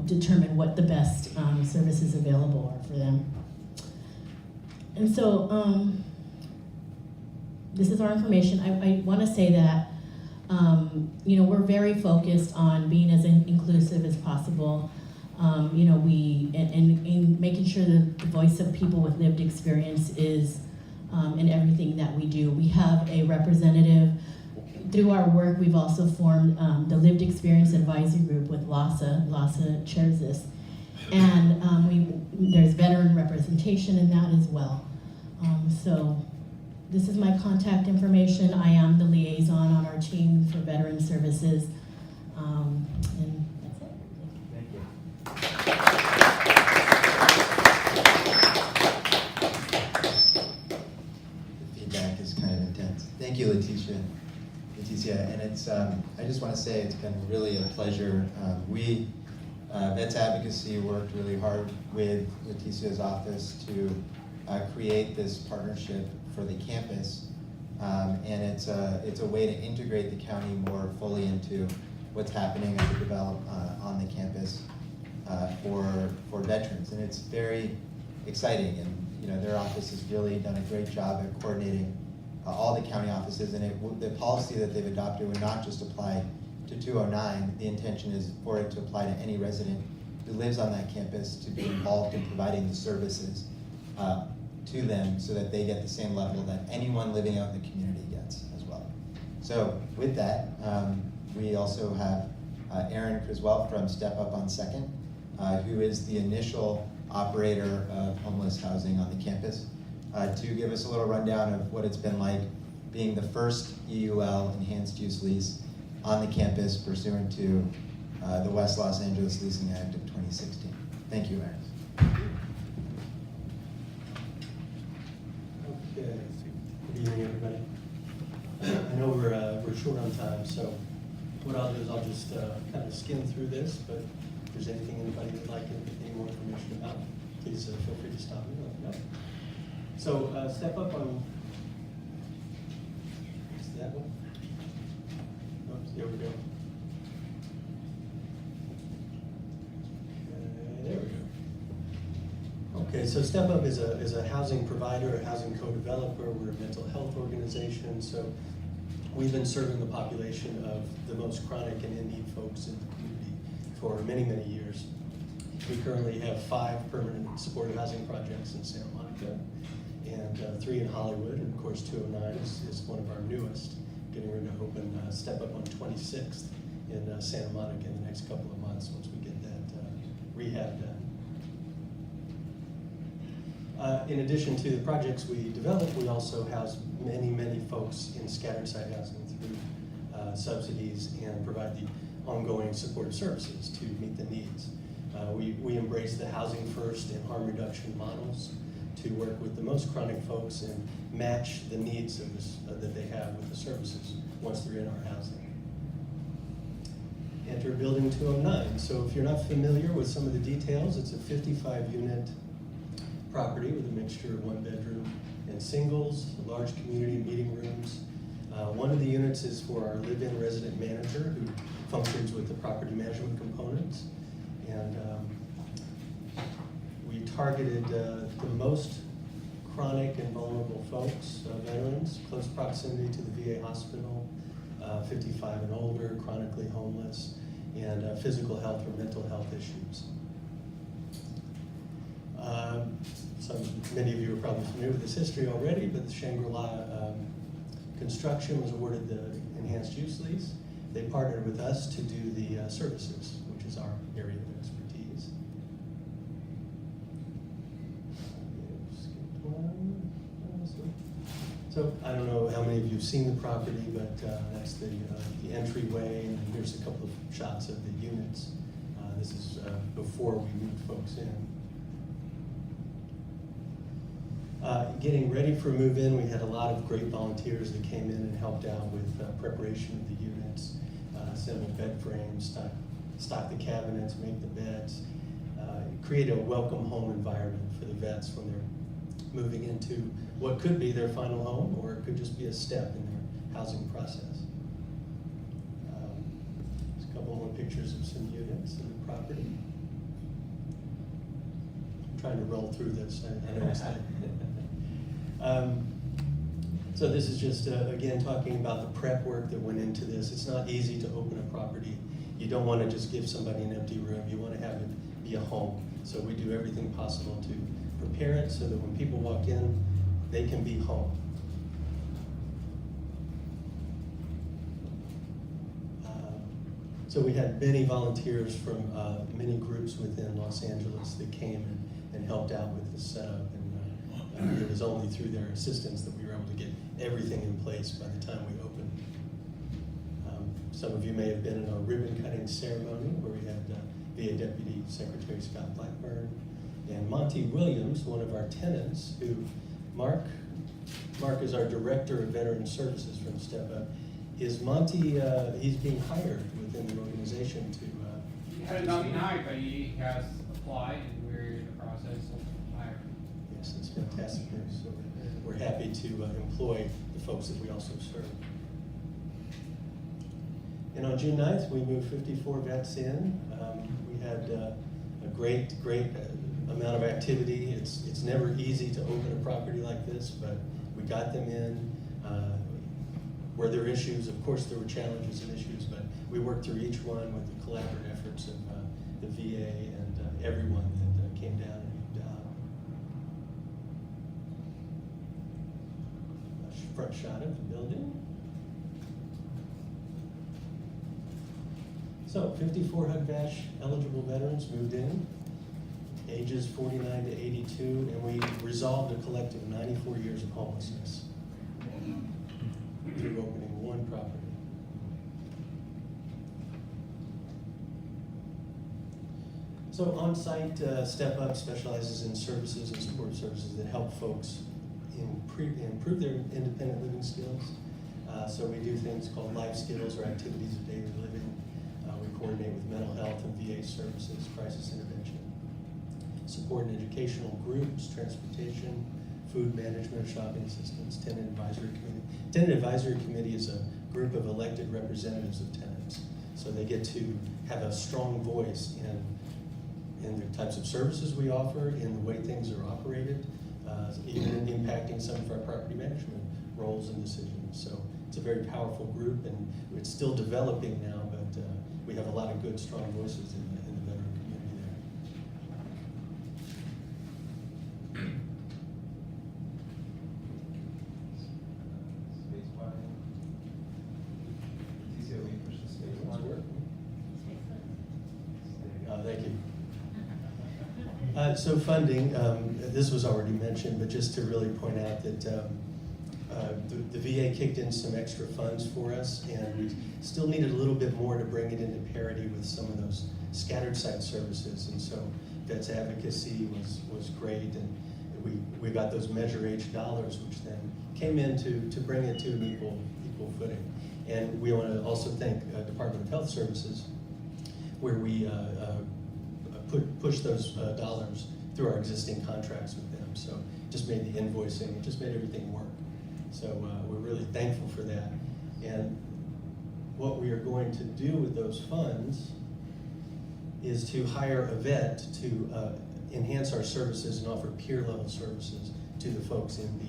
Speaker 13: determine what the best services available are for them. And so, this is our information. I want to say that, we're very focused on being as inclusive as possible. And making sure that the voice of people with lived experience is in everything that we do. We have a representative. Through our work, we've also formed the Lived Experience Advisory Group with LASA. LASA chairs this. And there's veteran representation in that as well. So this is my contact information. I am the liaison on our team for veteran services. And that's it.
Speaker 1: Thank you. The feedback is kind of intense. Thank you, Leticia, and it's, I just want to say it's been really a pleasure. We, Vets Advocacy, worked really hard with Leticia's office to create this partnership for the campus, and it's a way to integrate the county more fully into what's happening on the campus for veterans, and it's very exciting. And their office has really done a great job at coordinating all the county offices, and the policy that they've adopted would not just apply to 209. The intention is for it to apply to any resident who lives on that campus to be involved in providing the services to them so that they get the same level that anyone living out in the community gets as well. So with that, we also have Aaron Criswell from Step Up on Second, who is the initial operator of homeless housing on the campus, to give us a little rundown of what it's been like being the first EUL enhanced use lease on the campus pursuant to the West Los Angeles Leasing Act of 2016. Thank you, Aaron.
Speaker 14: Okay. Good evening, everybody. I know we're short on time, so what I'll do is I'll just kind of skim through this, but if there's anything anybody would like any more information about, please feel free to stop me and let me know. So Step Up on, is that one? Oops, there we go. Okay, there we go. Okay, so Step Up is a housing provider, a housing co-developer. We're a mental health organization, so we've been serving the population of the most chronic and in-need folks in the community for many, many years. We currently have 5 permanent supportive housing projects in Santa Monica, and 3 in Hollywood, and of course 209 is one of our newest, getting ready to open Step Up on 26th in Santa Monica in the next couple of months once we get that rehab done. In addition to the projects we develop, we also house many, many folks in scattered site housing through subsidies and provide the ongoing supportive services to meet the needs. We embrace the housing first and harm reduction models to work with the most chronic folks and match the needs of that they have with the services once they're in our housing. Enter Building 209. So if you're not familiar with some of the details, it's a 55-unit property with a mixture of 1-bedroom and singles, large community meeting rooms. One of the units is for our live-in resident manager who functions with the property management components. And we targeted the most chronic and vulnerable folks, veterans, close proximity to the VA hospital, 55 and older, chronically homeless, and physical health or mental health issues. Many of you are probably familiar with this history already, but the Shangri-La construction was awarded the enhanced use lease. They partnered with us to do the services, which is our area of expertise. So I don't know how many of you have seen the property, but that's the entryway, and here's a couple of shots of the units. This is before we moved folks in. Getting ready for move-in, we had a lot of great volunteers that came in and helped out with preparation of the units, assembled bed frames, stock the cabinets, make the beds, create a welcome home environment for the vets when they're moving into what could be their final home, or it could just be a step in their housing process. There's a couple more pictures of some units in the property. I'm trying to roll through this, I know it's not. So this is just, again, talking about the prep work that went into this. It's not easy to open a property. You don't want to just give somebody an empty room. You want to have it be a home. So we do everything possible to prepare it so that when people walk in, they can be home. So we had many volunteers from many groups within Los Angeles that came and helped out with the setup. And it was only through their assistance that we were able to get everything in place by the time we opened. Some of you may have been in our ribbon cutting ceremony where we had VA Deputy Secretary Scott Blackburn and Monty Williams, one of our tenants, who Mark is our Director of Veteran Services from Step Up. Is Monty, he's being hired within the organization to...
Speaker 8: He has not been hired, but he has applied, and we're in the process of hiring.
Speaker 14: Yes, that's fantastic news. So we're happy to employ the folks that we also serve. And on June 9th, we moved 54 vets in. We had a great amount of activity. It's never easy to open a property like this, but we got them in. Were there issues? Of course there were challenges and issues, but we worked through each one with the collaborative efforts of the VA and everyone that came down and moved out. A front shot of the building. So 54 HUD-VASH eligible veterans moved in, ages 49 to 82, and we resolved a collective 94 years of homelessness through opening one property. So on-site Step Up specializes in services and support services that help folks improve their independent living skills. So we do things called life skills or activities of daily living. We coordinate with mental health and VA services, crisis intervention, support in educational groups, transportation, food management, shopping assistance, tenant advisory committee. Tenant advisory committee is a group of elected representatives of tenants. So they get to have a strong voice in the types of services we offer, in the way things are operated, even in impacting some of our property management roles and decisions. So it's a very powerful group, and it's still developing now, but we have a lot of good, strong voices in the veteran community there.
Speaker 1: Space bar. Leticia, will you push the space bar? Thank you.
Speaker 14: So funding, this was already mentioned, but just to really point out that the VA kicked in some extra funds for us, and we still needed a little bit more to bring it into parity with some of those scattered site services. And so Vets Advocacy was great, and we got those Measure H dollars, which then came in to bring it to an equal footing. And we want to also thank Department of Health Services, where we push those dollars through our existing contracts with them. So just made the invoicing, it just made everything work. So we're really thankful for that. And what we are going to do with those funds is to hire a vet to enhance our services and offer peer level services to the folks in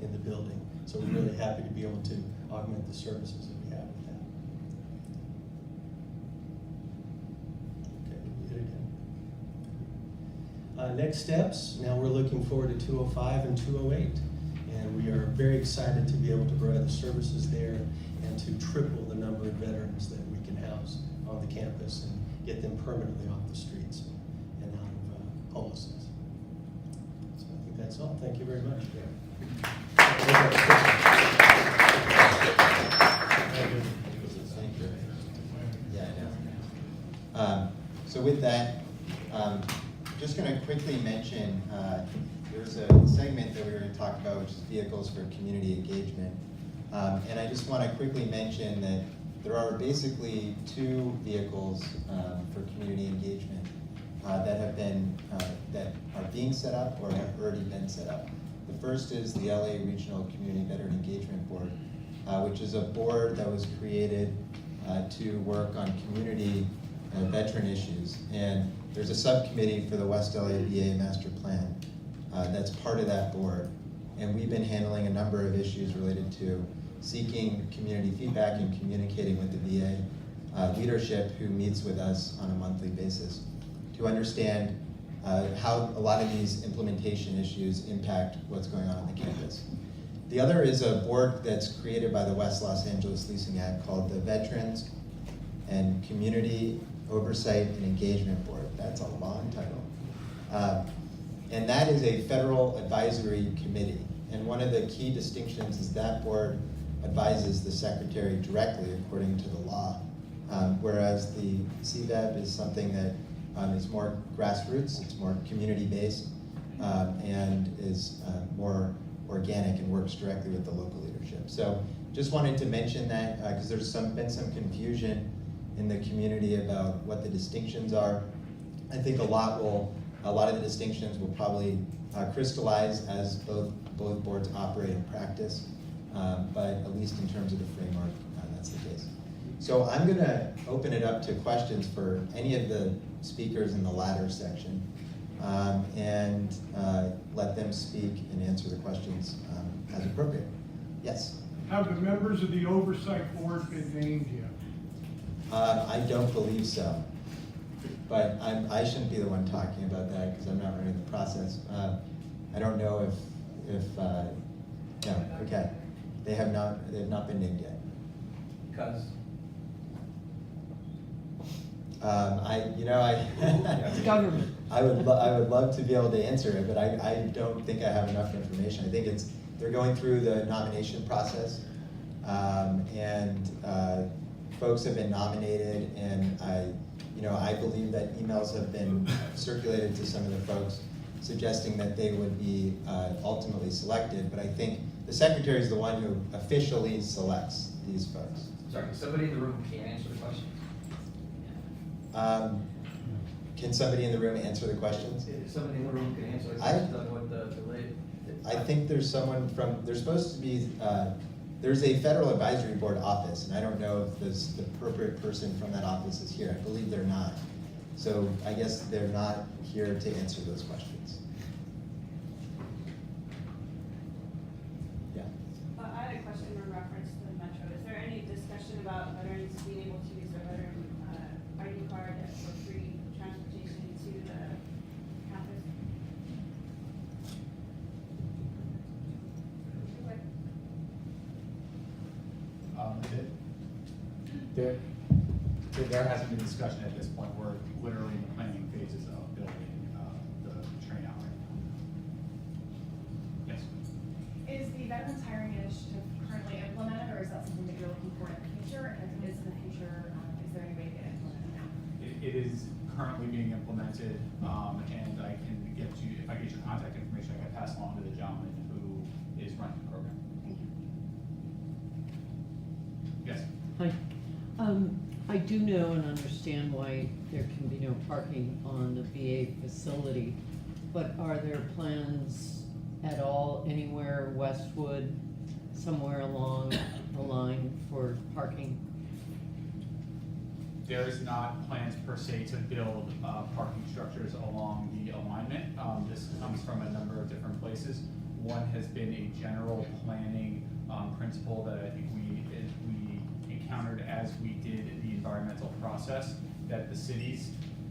Speaker 14: the building. So we're really happy to be able to augment the services that we have with that. Okay, we hit again. Next steps, now we're looking forward to 205 and 208. And we are very excited to be able to provide the services there and to triple the number of veterans that we can house on the campus and get them permanently off the streets and out of homelessness. So I think that's all. Thank you very much.
Speaker 1: Thank you. Yeah, I know. So with that, just going to quickly mention, there's a segment that we were going to talk about, which is vehicles for community engagement. And I just want to quickly mention that there are basically two vehicles for community engagement that have been, that are being set up or have already been set up. The first is the LA Regional Community Veteran Engagement Board, which is a board that was created to work on community veteran issues. And there's a subcommittee for the West LA VA Master Plan that's part of that board. And we've been handling a number of issues related to seeking community feedback and communicating with the VA leadership who meets with us on a monthly basis to understand how a lot of these implementation issues impact what's going on the campus. The other is a board that's created by the West Los Angeles Leasing Act called the Veterans and Community Oversight and Engagement Board. That's a long title. And that is a federal advisory committee. And one of the key distinctions is that board advises the secretary directly according to the law, whereas the CVEB is something that is more grassroots, it's more community-based, and is more organic and works directly with the local leadership. So just wanted to mention that because there's been some confusion in the community about what the distinctions are. I think a lot of the distinctions will probably crystallize as both boards operate in practice, but at least in terms of the framework, that's the case. So I'm going to open it up to questions for any of the speakers in the latter section, and let them speak and answer the questions as appropriate. Yes?
Speaker 8: Have the members of the oversight board been named yet?
Speaker 1: I don't believe so, but I shouldn't be the one talking about that because I'm not running the process. I don't know if no, okay. They've not been named yet.
Speaker 12: Because?
Speaker 11: It's government.
Speaker 1: I would love to be able to answer it, but I don't think I have enough information. I think they're going through the nomination process, and folks have been nominated, and I believe that emails have been circulated to some of the folks suggesting that they would be ultimately selected, but I think the secretary is the one who officially selects these folks.
Speaker 12: Sorry, somebody in the room can't answer the question?
Speaker 1: Can somebody in the room answer the questions?
Speaker 12: If somebody in the room can answer the questions on what the
Speaker 1: I think there's someone there's supposed to be, there's a federal advisory board office, and I don't know if the appropriate person from that office is here. I believe they're not. So I guess they're not here to answer those questions. Yeah.
Speaker 15: I had a question in reference to the Metro. Is there any discussion about veterans being able to use their veteran ID card for free transportation to the campus?
Speaker 10: There hasn't been discussion at this point. We're literally in the planning phases of building the train out right now. Yes.
Speaker 16: Is the veterans hiring initiative currently implemented, or is that something that you're looking for in the future? And if it is in the future, is there any way to get it implemented now?
Speaker 10: It is currently being implemented, and I can get you, if I get your contact information, I can pass along to the gentleman who is running the program.
Speaker 16: Thank you.
Speaker 10: Yes.
Speaker 11: Hi. I do know and understand why there can be no parking on the VA facility, but are there plans at all anywhere Westwood, somewhere along the line for parking?
Speaker 10: There's not plans per se to build parking structures along the alignment. This comes from a number of different places. One has been a general planning principle that I think we encountered as we did the environmental process, that the cities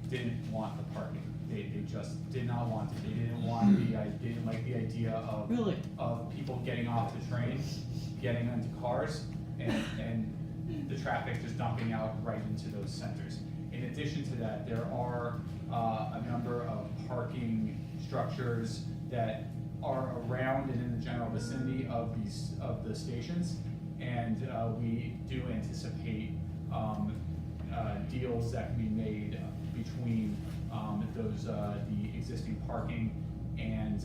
Speaker 10: didn't want the parking. They just did not want it. They didn't like the idea of
Speaker 11: Really?
Speaker 10: of people getting off the train, getting into cars, and the traffic just dumping out right into those centers. In addition to that, there are a number of parking structures that are around and in the general vicinity of the stations, and we do anticipate deals that can be made between the existing parking and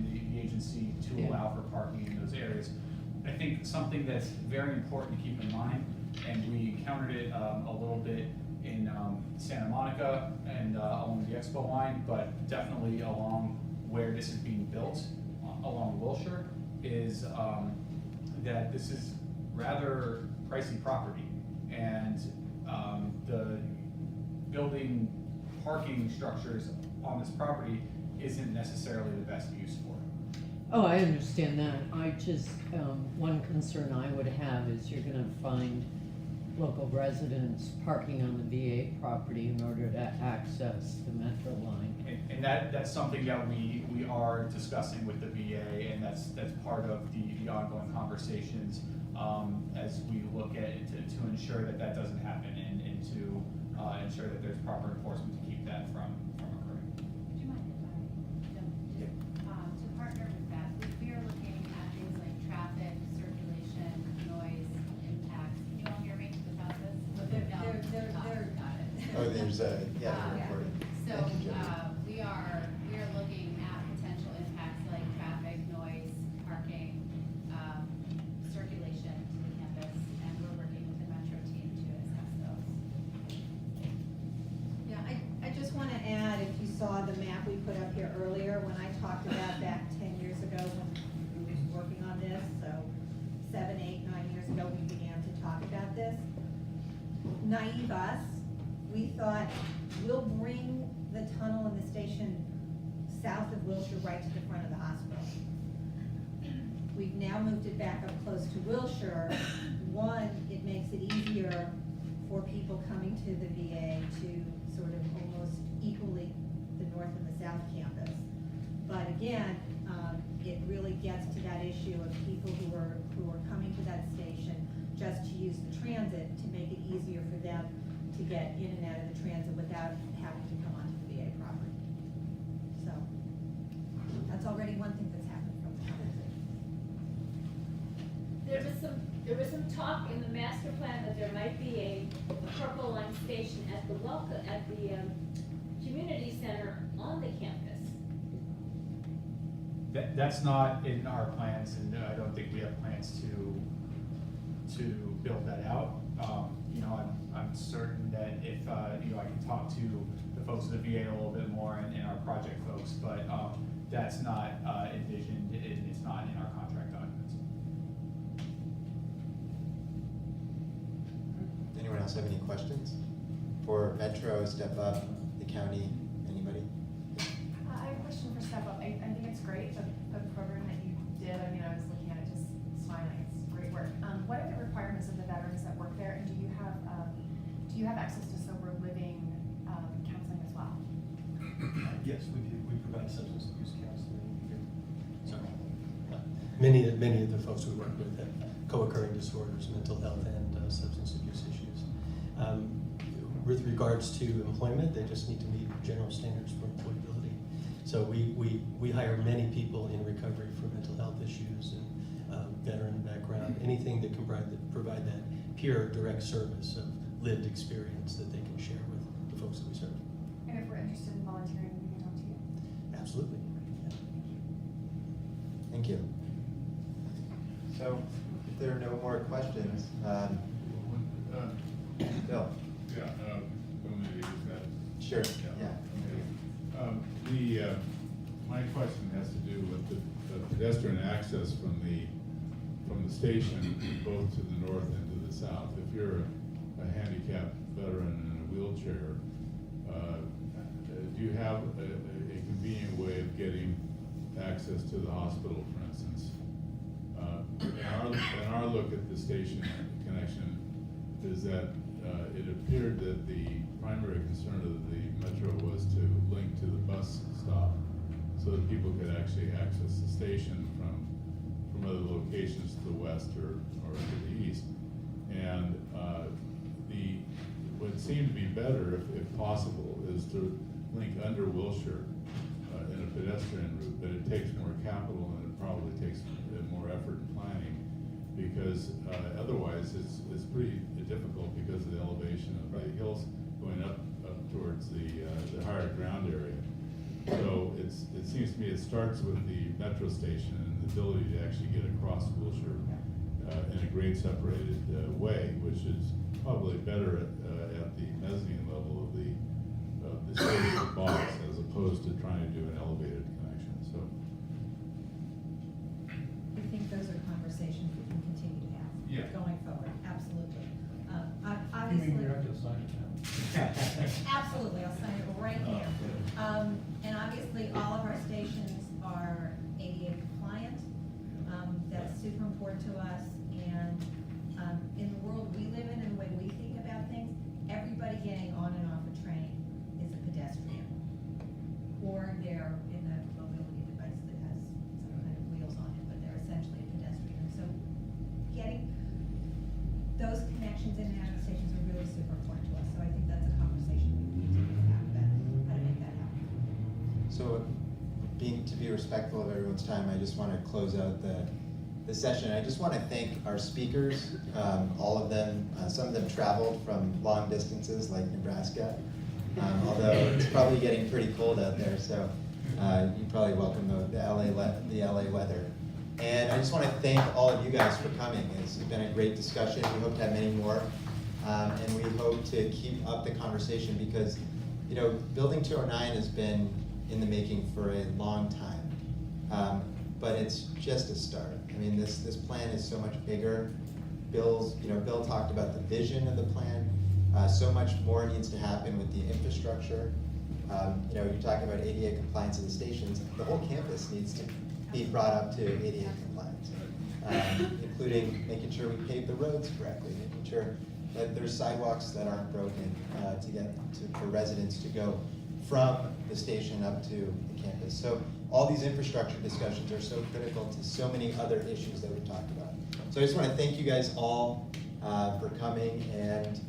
Speaker 10: the agency to allow for parking in those areas. I think think something that's very important to keep in mind, and we encountered it a little bit in Santa Monica and along the Expo line, but definitely along where this is being built, along Wilshire, is that this is rather pricey property, and the building parking structures on this property isn't necessarily the best use for it.
Speaker 11: Oh, I understand that. I just, one concern I would have is you're gonna find local residents parking on the VA property in order to access the Metro line.
Speaker 10: And that's something that we are discussing with the VA, and that's part of the ongoing conversations as we look at it to ensure that that doesn't happen, and to ensure that there's proper enforcement to keep that from occurring.
Speaker 7: Would you mind if I jump? To partner with that, we are looking at things like traffic, circulation, noise, impacts. Can you all hear me without this?
Speaker 9: They're
Speaker 7: Got it.
Speaker 1: Oh, there's a, yeah, they're recording.
Speaker 7: So,
Speaker 1: Thank you, Jody.
Speaker 7: we are looking at potential impacts like traffic, noise, parking, circulation to the campus, and we're working with the Metro team to assess those.
Speaker 9: Yeah, I just want to add, if you saw the map we put up here earlier, when I talked about back 10 years ago when we were working on this, so 7, 8, 9 years ago, we began to talk about this. Naive us, we thought, we'll bring the tunnel and the station south of Wilshire right to the front of the hospital. We've now moved it back up close to Wilshire. One, it makes it easier for people coming to the VA to sort of almost equally the north and the south campus. But again, it really gets to that issue of people who are coming to that station just to use the transit, to make it easier for them to get in and out of the transit without having to come onto the VA property. So that's already one thing that's happened from the conversation.
Speaker 17: There was some talk in the master plan that there might be a purple line station at the community center on the campus.
Speaker 10: That's not in our plans, and I don't think we have plans to build that out. You know, I'm certain that if, you know, I can talk to the folks at the VA a little bit more and our project folks, but that's not envisioned, and it's not in our contract documents.
Speaker 1: Anyone else have any questions? For Metro, Step Up, the county, anybody?
Speaker 16: I have a question for Step Up. I think it's great, the program that you did. I mean, I was looking at it just smiling. It's great work. What are the requirements of the veterans that work there, and do you have access to sober living counseling as well?
Speaker 12: Yes, we do. We provide substance abuse counseling here.
Speaker 14: So, many of the folks we work with have co-occurring disorders, mental health, and substance abuse issues. With regards to employment, they just need to meet general standards for employability. So we hire many people in recovery for mental health issues and veteran background, anything that can provide that peer direct service of lived experience that they can share with the folks that we serve.
Speaker 16: And if we're interested in volunteering, we can talk to you.
Speaker 14: Absolutely. Yeah.
Speaker 1: Thank you. So, if there are no more questions, Bill.
Speaker 3: Yeah, maybe use that.
Speaker 1: Sure, yeah.
Speaker 3: My question has to do with the pedestrian access from the station, both to the north and to the south. If you're a handicapped veteran in a wheelchair, do you have a convenient way of getting access to the hospital, for instance? In our look at the station connection is that it appeared that the primary concern of the Metro was to link to the bus stop so that people could actually access the station from other locations to the west or to the east. And what seemed to be better, if possible, is to link under Wilshire in a pedestrian route, but it takes more capital and it probably takes more effort and planning, because otherwise it's pretty difficult because of the elevation of the hills going up towards the higher ground area. So it seems to me it starts with the metro station and the ability to actually get across Wilshire in a grade separated way, which is probably better at the mezzanine level of the stage of the box, as opposed to trying to do an elevated connection. So
Speaker 9: I think those are conversations we can continue to have.
Speaker 8: Yeah.
Speaker 9: Going forward, absolutely.
Speaker 8: You
Speaker 9: Obviously.
Speaker 8: mean you have to sign it now?
Speaker 9: Absolutely, I'll sign it right here. And obviously, all of our stations are ADA compliant. That's super important to us. And in the world we live in and the way we think about things, everybody getting on and off a train is a pedestrian. Or they're in a mobility device that has some kind of wheels on it, but they're essentially a pedestrian. So getting those connections in and out of the stations are really super important to us. So I think that's a conversation we need to have about how to make that happen.
Speaker 1: So, to be respectful of everyone's time, I just want to close out the session. I just want to thank our speakers, all of them. Some of them traveled from long distances, like Nebraska, although it's probably getting pretty cold out there, so you probably welcome the LA weather. And I just want to thank all of you guys for coming. It's been a great discussion. We hope to have many more, and we hope to keep up the conversation because, you know, Building 209 has been in the making for a long time, but it's just a start. I mean, this plan is so much bigger. Bill talked about the vision of the plan. So much more needs to happen with the infrastructure. You're talking about ADA compliance of the stations. The whole campus needs to be brought up to ADA compliance, including making sure we pave the roads correctly, making sure that there's sidewalks that aren't broken for residents to go from the station up to the campus. So all these infrastructure discussions are so critical to so many other issues that we've talked about. So I just want to thank you guys all for coming, and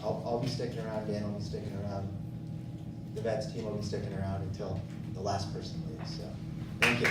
Speaker 1: I'll be sticking around, Dan will be sticking around, the vets team will be sticking around until the last person leaves. So thank you.